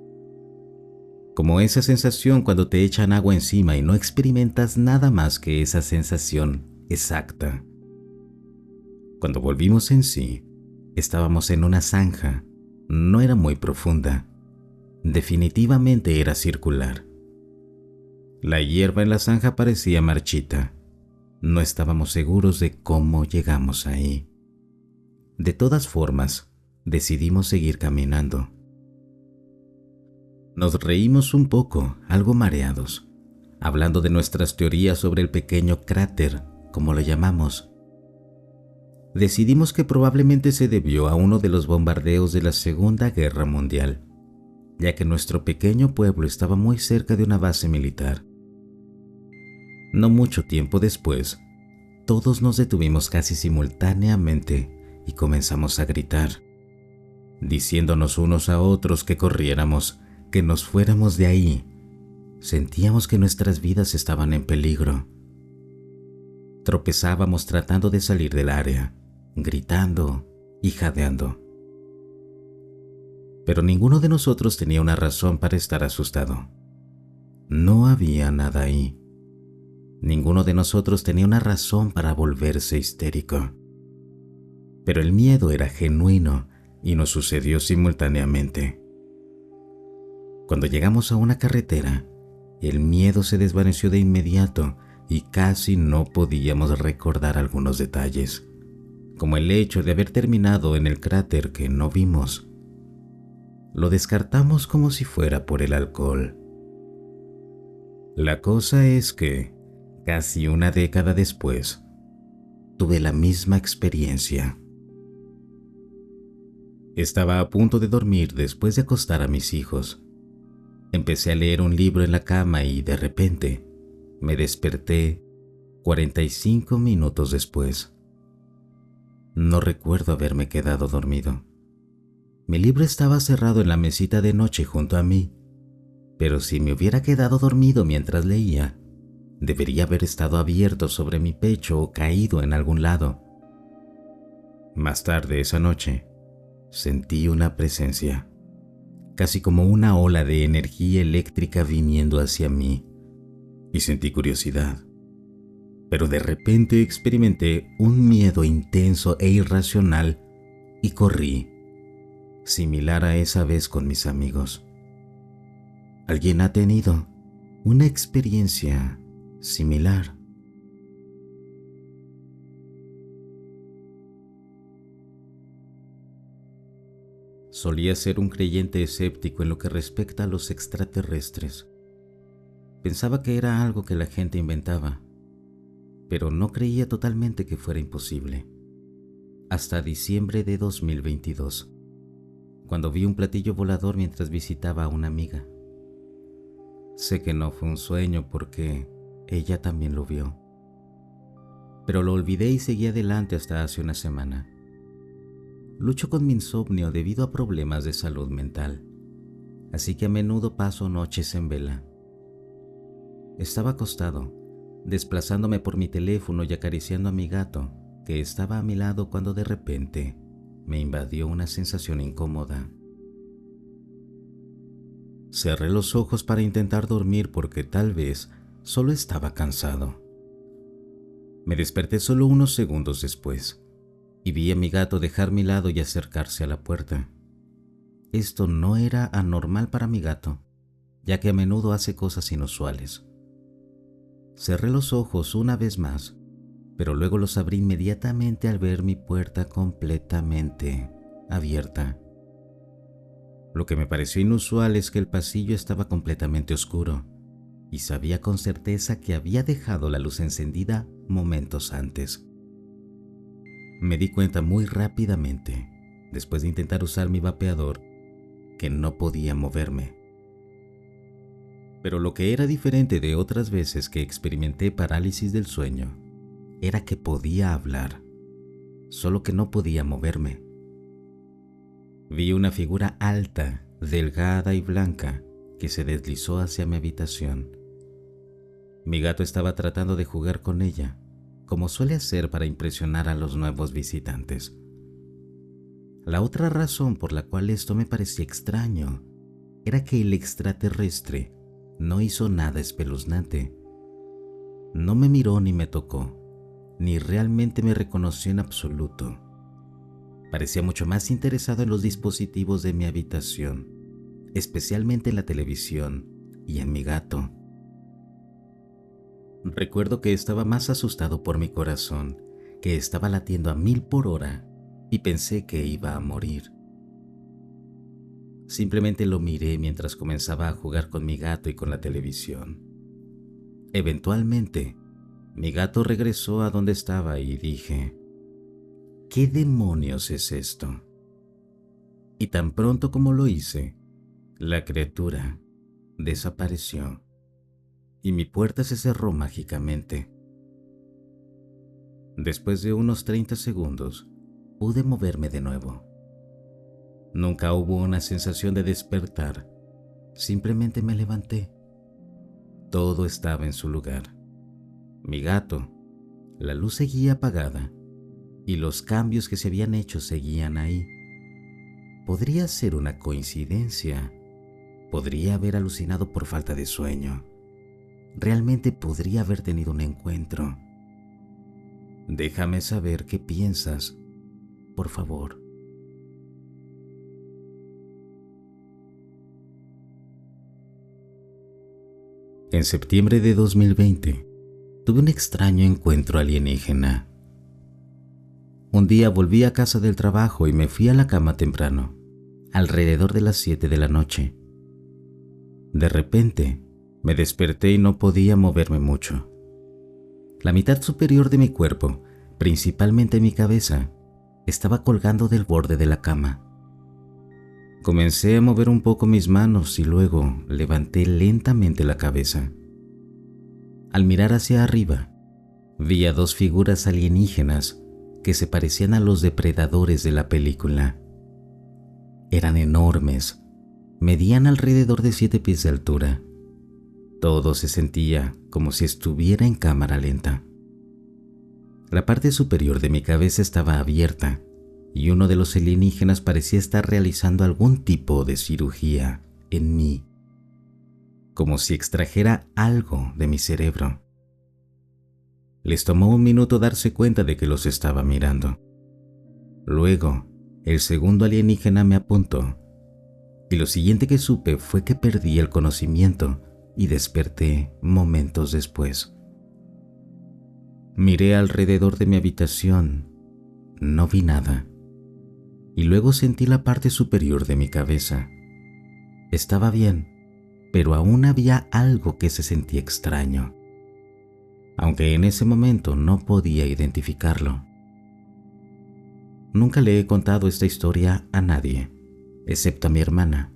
Como esa sensación cuando te echan agua encima y no experimentas nada más que esa sensación exacta. Cuando volvimos en sí, estábamos en una zanja. No era muy profunda. Definitivamente era circular. La hierba en la zanja parecía marchita. No estábamos seguros de cómo llegamos ahí. De todas formas, decidimos seguir caminando. Nos reímos un poco, algo mareados, hablando de nuestras teorías sobre el pequeño cráter, como lo llamamos. Decidimos que probablemente se debió a uno de los bombardeos de la Segunda Guerra Mundial, ya que nuestro pequeño pueblo estaba muy cerca de una base militar. No mucho tiempo después, todos nos detuvimos casi simultáneamente y comenzamos a gritar, diciéndonos unos a otros que corriéramos, que nos fuéramos de ahí. Sentíamos que nuestras vidas estaban en peligro. Tropezábamos tratando de salir del área, gritando y jadeando. Pero ninguno de nosotros tenía una razón para estar asustado. No había nada ahí. Ninguno de nosotros tenía una razón para volverse histérico. Pero el miedo era genuino y nos sucedió simultáneamente. Cuando llegamos a una carretera, el miedo se desvaneció de inmediato y casi no podíamos recordar algunos detalles, como el hecho de haber terminado en el cráter que no vimos. Lo descartamos como si fuera por el alcohol. La cosa es que, casi una década después, tuve la misma experiencia. Estaba a punto de dormir después de acostar a mis hijos. Empecé a leer un libro en la cama y, de repente, me desperté 45 minutos después. No recuerdo haberme quedado dormido. Mi libro estaba cerrado en la mesita de noche junto a mí, pero si me hubiera quedado dormido mientras leía, Debería haber estado abierto sobre mi pecho o caído en algún lado. Más tarde esa noche, sentí una presencia, casi como una ola de energía eléctrica viniendo hacia mí, y sentí curiosidad. Pero de repente experimenté un miedo intenso e irracional y corrí, similar a esa vez con mis amigos. ¿Alguien ha tenido una experiencia similar? Solía ser un creyente escéptico en lo que respecta a los extraterrestres. Pensaba que era algo que la gente inventaba, pero no creía totalmente que fuera imposible. Hasta diciembre de 2022, cuando vi un platillo volador mientras visitaba a una amiga. Sé que no fue un sueño porque ella también lo vio. Pero lo olvidé y seguí adelante hasta hace una semana. Lucho con mi insomnio debido a problemas de salud mental, así que a menudo paso noches en vela. Estaba acostado, desplazándome por mi teléfono y acariciando a mi gato, que estaba a mi lado cuando de repente me invadió una sensación incómoda. Cerré los ojos para intentar dormir porque tal vez solo estaba cansado. Me desperté solo unos segundos después y vi a mi gato dejar mi lado y acercarse a la puerta. Esto no era anormal para mi gato, ya que a menudo hace cosas inusuales. Cerré los ojos una vez más, pero luego los abrí inmediatamente al ver mi puerta completamente abierta. Lo que me pareció inusual es que el pasillo estaba completamente oscuro y sabía con certeza que había dejado la luz encendida momentos antes. Me di cuenta muy rápidamente, después de intentar usar mi vapeador, que no podía moverme. Pero lo que era diferente de otras veces que experimenté parálisis del sueño era que podía hablar, solo que no podía moverme. Vi una figura alta, delgada y blanca que se deslizó hacia mi habitación. Mi gato estaba tratando de jugar con ella, como suele hacer para impresionar a los nuevos visitantes. La otra razón por la cual esto me parecía extraño era que el extraterrestre no hizo nada espeluznante. No me miró ni me tocó, ni realmente me reconoció en absoluto. Parecía mucho más interesado en los dispositivos de mi habitación, especialmente en la televisión y en mi gato. Recuerdo que estaba más asustado por mi corazón, que estaba latiendo a 1000 por hora, y pensé que iba a morir. Simplemente lo miré mientras comenzaba a jugar con mi gato y con la televisión. Eventualmente, mi gato regresó a donde estaba y dije, ¿qué demonios es esto? Y tan pronto como lo hice, la criatura desapareció y mi puerta se cerró mágicamente. Después de unos 30 segundos, pude moverme de nuevo. Nunca hubo una sensación de despertar, simplemente me levanté. Todo estaba en su lugar. Mi gato, la luz seguía apagada y los cambios que se habían hecho seguían ahí. Podría ser una coincidencia, podría haber alucinado por falta de sueño. Realmente podría haber tenido un encuentro. Déjame saber qué piensas, por favor. En septiembre de 2020, tuve un extraño encuentro alienígena. Un día volví a casa del trabajo y me fui a la cama temprano, alrededor de las 7 de la noche. De repente, me desperté y no podía moverme mucho. La mitad superior de mi cuerpo, principalmente mi cabeza, estaba colgando del borde de la cama. Comencé a mover un poco mis manos y luego levanté lentamente la cabeza. Al mirar hacia arriba, vi a 2 figuras alienígenas que se parecían a los depredadores de la película. Eran enormes, medían alrededor de 7 pies de altura. Todo se sentía como si estuviera en cámara lenta. La parte superior de mi cabeza estaba abierta y uno de los alienígenas parecía estar realizando algún tipo de cirugía en mí, como si extrajera algo de mi cerebro. Les tomó un minuto darse cuenta de que los estaba mirando. Luego, el segundo alienígena me apuntó, y lo siguiente que supe fue que perdí el conocimiento y desperté momentos después. Miré alrededor de mi habitación, no vi nada, y luego sentí la parte superior de mi cabeza. Estaba bien, pero aún había algo que se sentía extraño, aunque en ese momento no podía identificarlo. Nunca le he contado esta historia a nadie, excepto a mi hermana,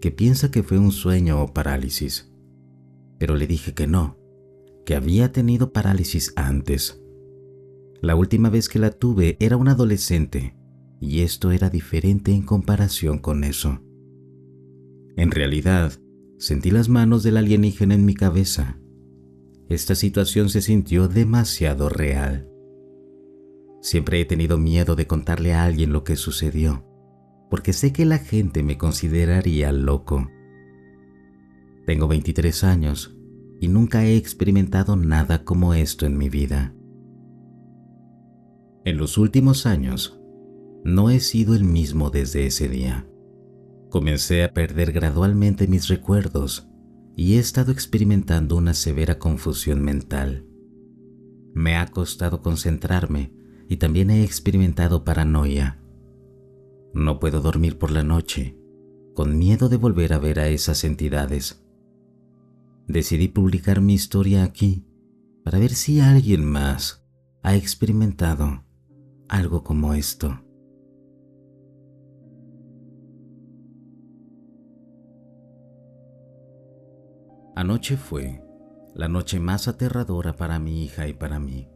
que piensa que fue un sueño o parálisis. Pero le dije que no, que había tenido parálisis antes. La última vez que la tuve era un adolescente, y esto era diferente en comparación con eso. En realidad, sentí las manos del alienígena en mi cabeza. Esta situación se sintió demasiado real. Siempre he tenido miedo de contarle a alguien lo que sucedió, porque sé que la gente me consideraría loco. Tengo 23 años y nunca he experimentado nada como esto en mi vida. En los últimos años, no he sido el mismo desde ese día. Comencé a perder gradualmente mis recuerdos y he estado experimentando una severa confusión mental. Me ha costado concentrarme y también he experimentado paranoia. No puedo dormir por la noche, con miedo de volver a ver a esas entidades. Decidí publicar mi historia aquí para ver si alguien más ha experimentado algo como esto. Anoche fue la noche más aterradora para mi hija y para mí.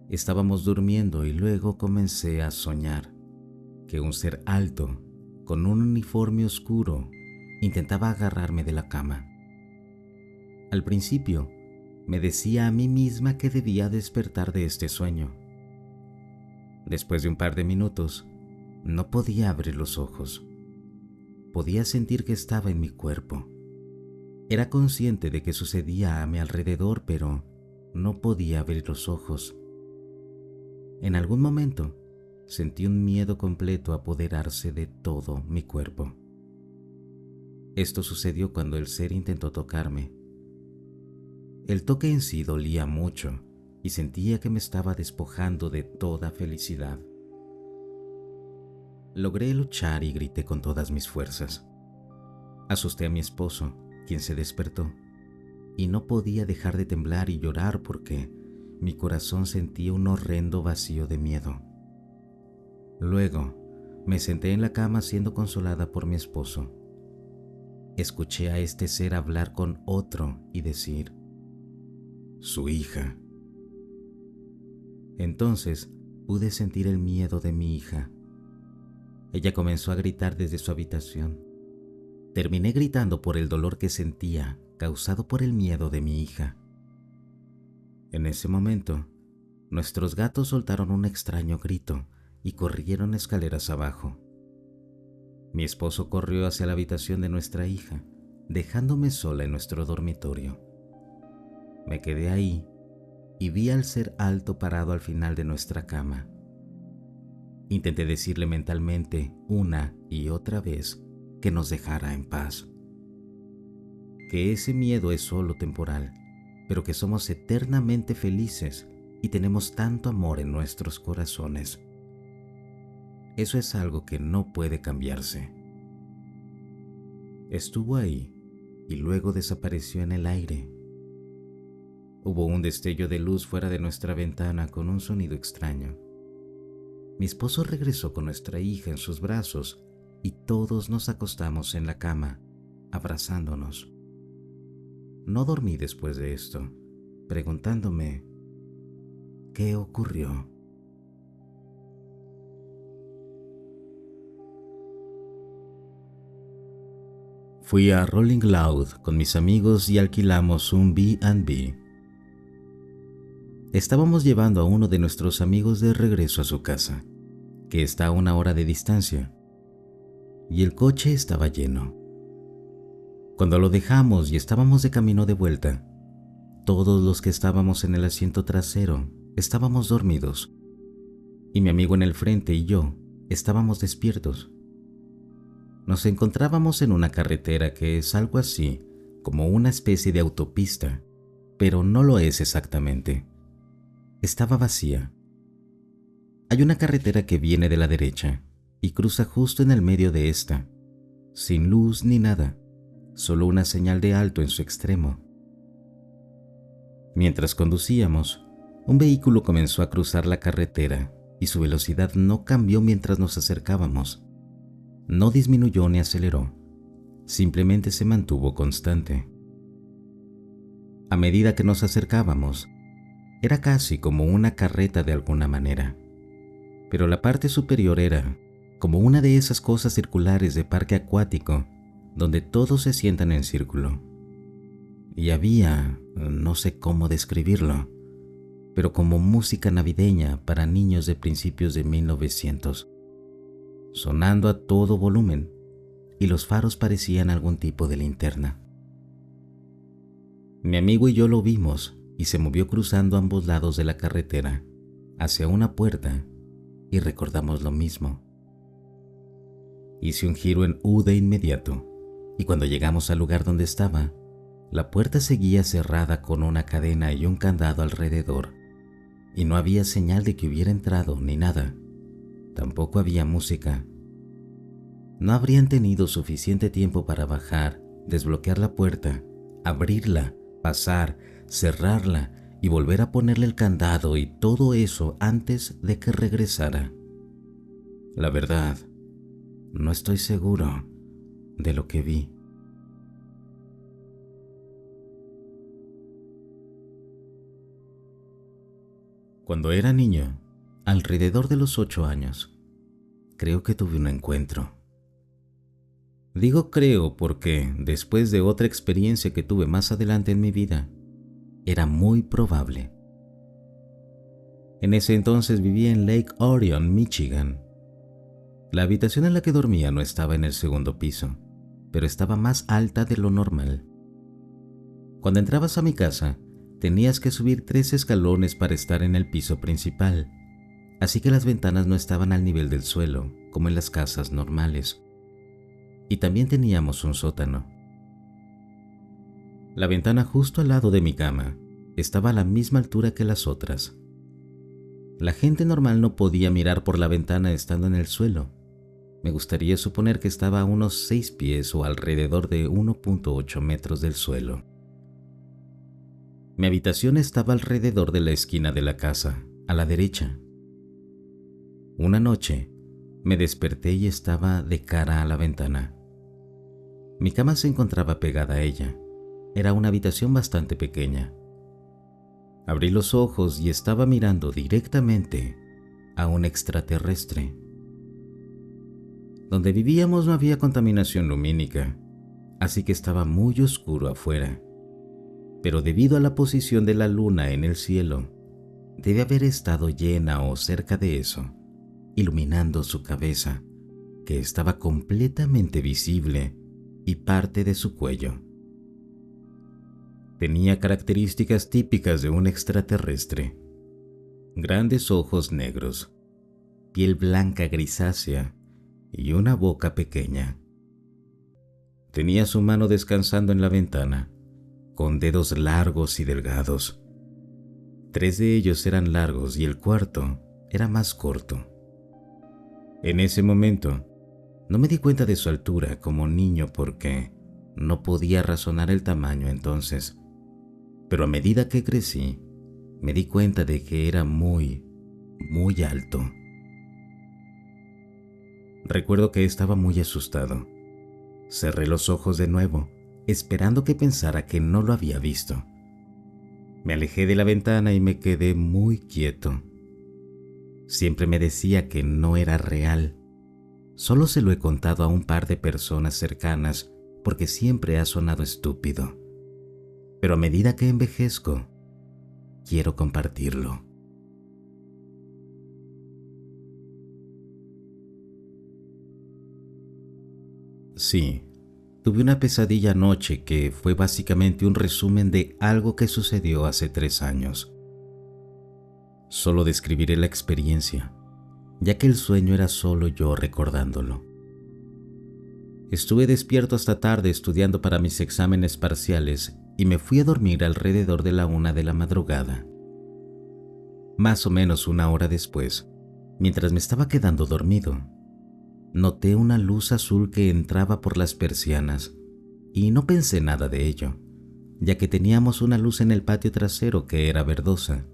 Estábamos durmiendo y luego comencé a soñar que un ser alto, con un uniforme oscuro, intentaba agarrarme de la cama. Al principio, me decía a mí misma que debía despertar de este sueño. Después de un par de minutos, no podía abrir los ojos. Podía sentir que estaba en mi cuerpo. Era consciente de que sucedía a mi alrededor, pero no podía abrir los ojos. En algún momento, sentí un miedo completo apoderarse de todo mi cuerpo. Esto sucedió cuando el ser intentó tocarme. El toque en sí dolía mucho y sentía que me estaba despojando de toda felicidad. Logré luchar y grité con todas mis fuerzas. Asusté a mi esposo, quien se despertó, y no podía dejar de temblar y llorar porque mi corazón sentía un horrendo vacío de miedo. Luego, me senté en la cama siendo consolada por mi esposo. Escuché a este ser hablar con otro y decir, su hija. Entonces pude sentir el miedo de mi hija. Ella comenzó a gritar desde su habitación. Terminé gritando por el dolor que sentía, causado por el miedo de mi hija. En ese momento, nuestros gatos soltaron un extraño grito y corrieron escaleras abajo. Mi esposo corrió hacia la habitación de nuestra hija, dejándome sola en nuestro dormitorio. Me quedé ahí y vi al ser alto parado al final de nuestra cama. Intenté decirle mentalmente una y otra vez que nos dejara en paz. Que ese miedo es solo temporal, pero que somos eternamente felices y tenemos tanto amor en nuestros corazones. Eso es algo que no puede cambiarse. Estuvo ahí y luego desapareció en el aire. Hubo un destello de luz fuera de nuestra ventana con un sonido extraño. Mi esposo regresó con nuestra hija en sus brazos y todos nos acostamos en la cama, abrazándonos. No dormí después de esto, preguntándome qué ocurrió. Fui a Rolling Loud con mis amigos y alquilamos un B&B. Estábamos llevando a uno de nuestros amigos de regreso a su casa, que está a 1 hora de distancia, y el coche estaba lleno. Cuando lo dejamos y estábamos de camino de vuelta, todos los que estábamos en el asiento trasero estábamos dormidos, y mi amigo en el frente y yo estábamos despiertos. Nos encontrábamos en una carretera que es algo así como una especie de autopista, pero no lo es exactamente. Estaba vacía. Hay una carretera que viene de la derecha y cruza justo en el medio de esta, sin luz ni nada, solo una señal de alto en su extremo. Mientras conducíamos, un vehículo comenzó a cruzar la carretera y su velocidad no cambió mientras nos acercábamos. No disminuyó ni aceleró, simplemente se mantuvo constante. A medida que nos acercábamos, era casi como una carreta de alguna manera, pero la parte superior era como una de esas cosas circulares de parque acuático donde todos se sientan en círculo. Y había, no sé cómo describirlo, pero como música navideña para niños de principios de 1900, sonando a todo volumen, y los faros parecían algún tipo de linterna. Mi amigo y yo lo vimos y se movió cruzando ambos lados de la carretera, hacia una puerta, y recordamos lo mismo. Hice un giro en U de inmediato, y cuando llegamos al lugar donde estaba, la puerta seguía cerrada con una cadena y un candado alrededor, y no había señal de que hubiera entrado ni nada. Tampoco había música. No habrían tenido suficiente tiempo para bajar, desbloquear la puerta, abrirla, pasar, cerrarla y volver a ponerle el candado y todo eso antes de que regresara. La verdad, no estoy seguro de lo que vi. Cuando era niño, alrededor de los 8 años, creo que tuve un encuentro. Digo creo porque, después de otra experiencia que tuve más adelante en mi vida, era muy probable. En ese entonces vivía en Lake Orion, Michigan. La habitación en la que dormía no estaba en el segundo piso, pero estaba más alta de lo normal. Cuando entrabas a mi casa, tenías que subir 3 escalones para estar en el piso principal, así que las ventanas no estaban al nivel del suelo, como en las casas normales. Y también teníamos un sótano. La ventana justo al lado de mi cama estaba a la misma altura que las otras. La gente normal no podía mirar por la ventana estando en el suelo. Me gustaría suponer que estaba a unos 6 pies o alrededor de 1.8 metros del suelo. Mi habitación estaba alrededor de la esquina de la casa, a la derecha. Una noche, me desperté y estaba de cara a la ventana. Mi cama se encontraba pegada a ella. Era una habitación bastante pequeña. Abrí los ojos y estaba mirando directamente a un extraterrestre. Donde vivíamos no había contaminación lumínica, así que estaba muy oscuro afuera. Pero debido a la posición de la luna en el cielo, debe haber estado llena o cerca de eso, iluminando su cabeza, que estaba completamente visible, y parte de su cuello. Tenía características típicas de un extraterrestre: grandes ojos negros, piel blanca grisácea y una boca pequeña. Tenía su mano descansando en la ventana, con dedos largos y delgados. 3 de ellos eran largos y el cuarto era más corto. En ese momento, no me di cuenta de su altura como niño porque no podía razonar el tamaño entonces. Pero a medida que crecí, me di cuenta de que era muy, muy alto. Recuerdo que estaba muy asustado. Cerré los ojos de nuevo, esperando que pensara que no lo había visto. Me alejé de la ventana y me quedé muy quieto. Siempre me decía que no era real. Solo se lo he contado a un par de personas cercanas porque siempre ha sonado estúpido. Pero a medida que envejezco, quiero compartirlo. Sí, tuve una pesadilla anoche que fue básicamente un resumen de algo que sucedió hace 3 años. Solo describiré la experiencia, ya que el sueño era solo yo recordándolo. Estuve despierto hasta tarde estudiando para mis exámenes parciales y me fui a dormir alrededor de la 1 de la madrugada. Más o menos 1 hora después, mientras me estaba quedando dormido, noté una luz azul que entraba por las persianas y no pensé nada de ello, ya que teníamos una luz en el patio trasero que era verdosa.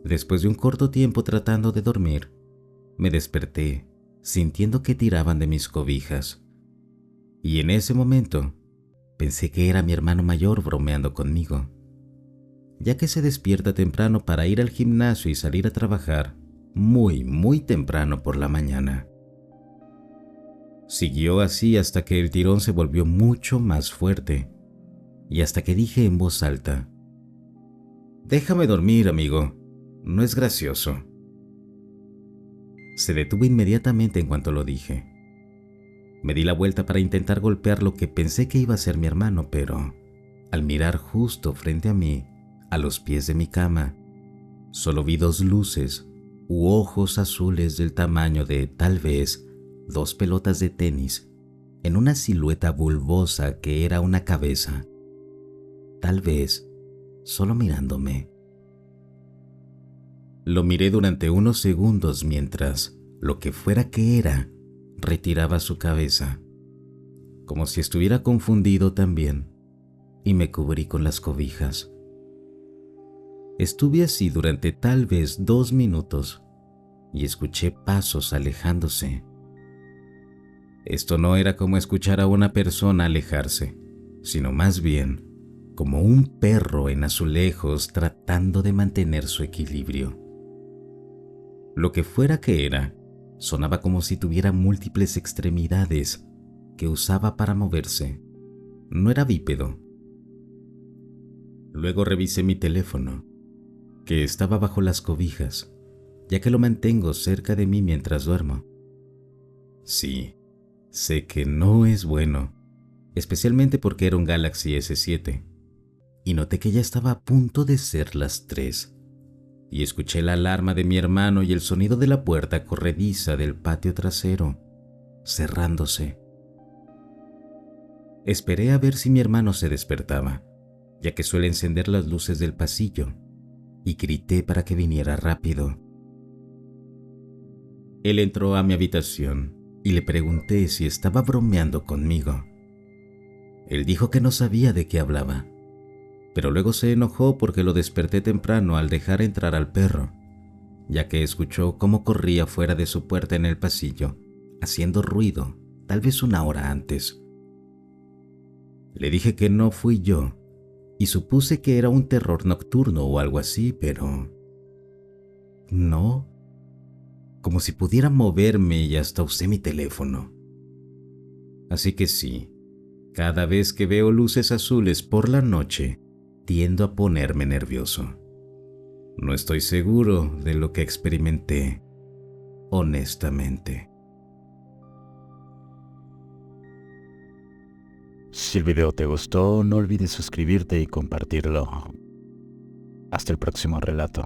Después de un corto tiempo tratando de dormir, me desperté sintiendo que tiraban de mis cobijas. Y en ese momento pensé que era mi hermano mayor bromeando conmigo, ya que se despierta temprano para ir al gimnasio y salir a trabajar muy temprano por la mañana. Siguió así hasta que el tirón se volvió mucho más fuerte y hasta que dije en voz alta: «Déjame dormir, amigo, no es gracioso». Se detuvo inmediatamente en cuanto lo dije. Me di la vuelta para intentar golpear lo que pensé que iba a ser mi hermano, pero al mirar justo frente a mí, a los pies de mi cama, solo vi 2 luces u ojos azules del tamaño de tal vez 2 pelotas de tenis en una silueta bulbosa que era una cabeza, tal vez solo mirándome. Lo miré durante unos segundos mientras, lo que fuera que era, retiraba su cabeza, como si estuviera confundido también, y me cubrí con las cobijas. Estuve así durante tal vez 2 minutos y escuché pasos alejándose. Esto no era como escuchar a una persona alejarse, sino más bien como un perro en azulejos tratando de mantener su equilibrio. Lo que fuera que era, sonaba como si tuviera múltiples extremidades que usaba para moverse. No era bípedo. Luego revisé mi teléfono, que estaba bajo las cobijas, ya que lo mantengo cerca de mí mientras duermo. Sí, sé que no es bueno, especialmente porque era un Galaxy S7, y noté que ya estaba a punto de ser las 3, y escuché la alarma de mi hermano y el sonido de la puerta corrediza del patio trasero, cerrándose. Esperé a ver si mi hermano se despertaba, ya que suele encender las luces del pasillo, y grité para que viniera rápido. Él entró a mi habitación y le pregunté si estaba bromeando conmigo. Él dijo que no sabía de qué hablaba, pero luego se enojó porque lo desperté temprano al dejar entrar al perro, ya que escuchó cómo corría fuera de su puerta en el pasillo, haciendo ruido, tal vez 1 hora antes. Le dije que no fui yo, y supuse que era un terror nocturno o algo así, pero no, como si pudiera moverme y hasta usé mi teléfono. Así que sí, cada vez que veo luces azules por la noche, tiendo a ponerme nervioso. No estoy seguro de lo que experimenté, honestamente. Si el video te gustó, no olvides suscribirte y compartirlo. Hasta el próximo relato.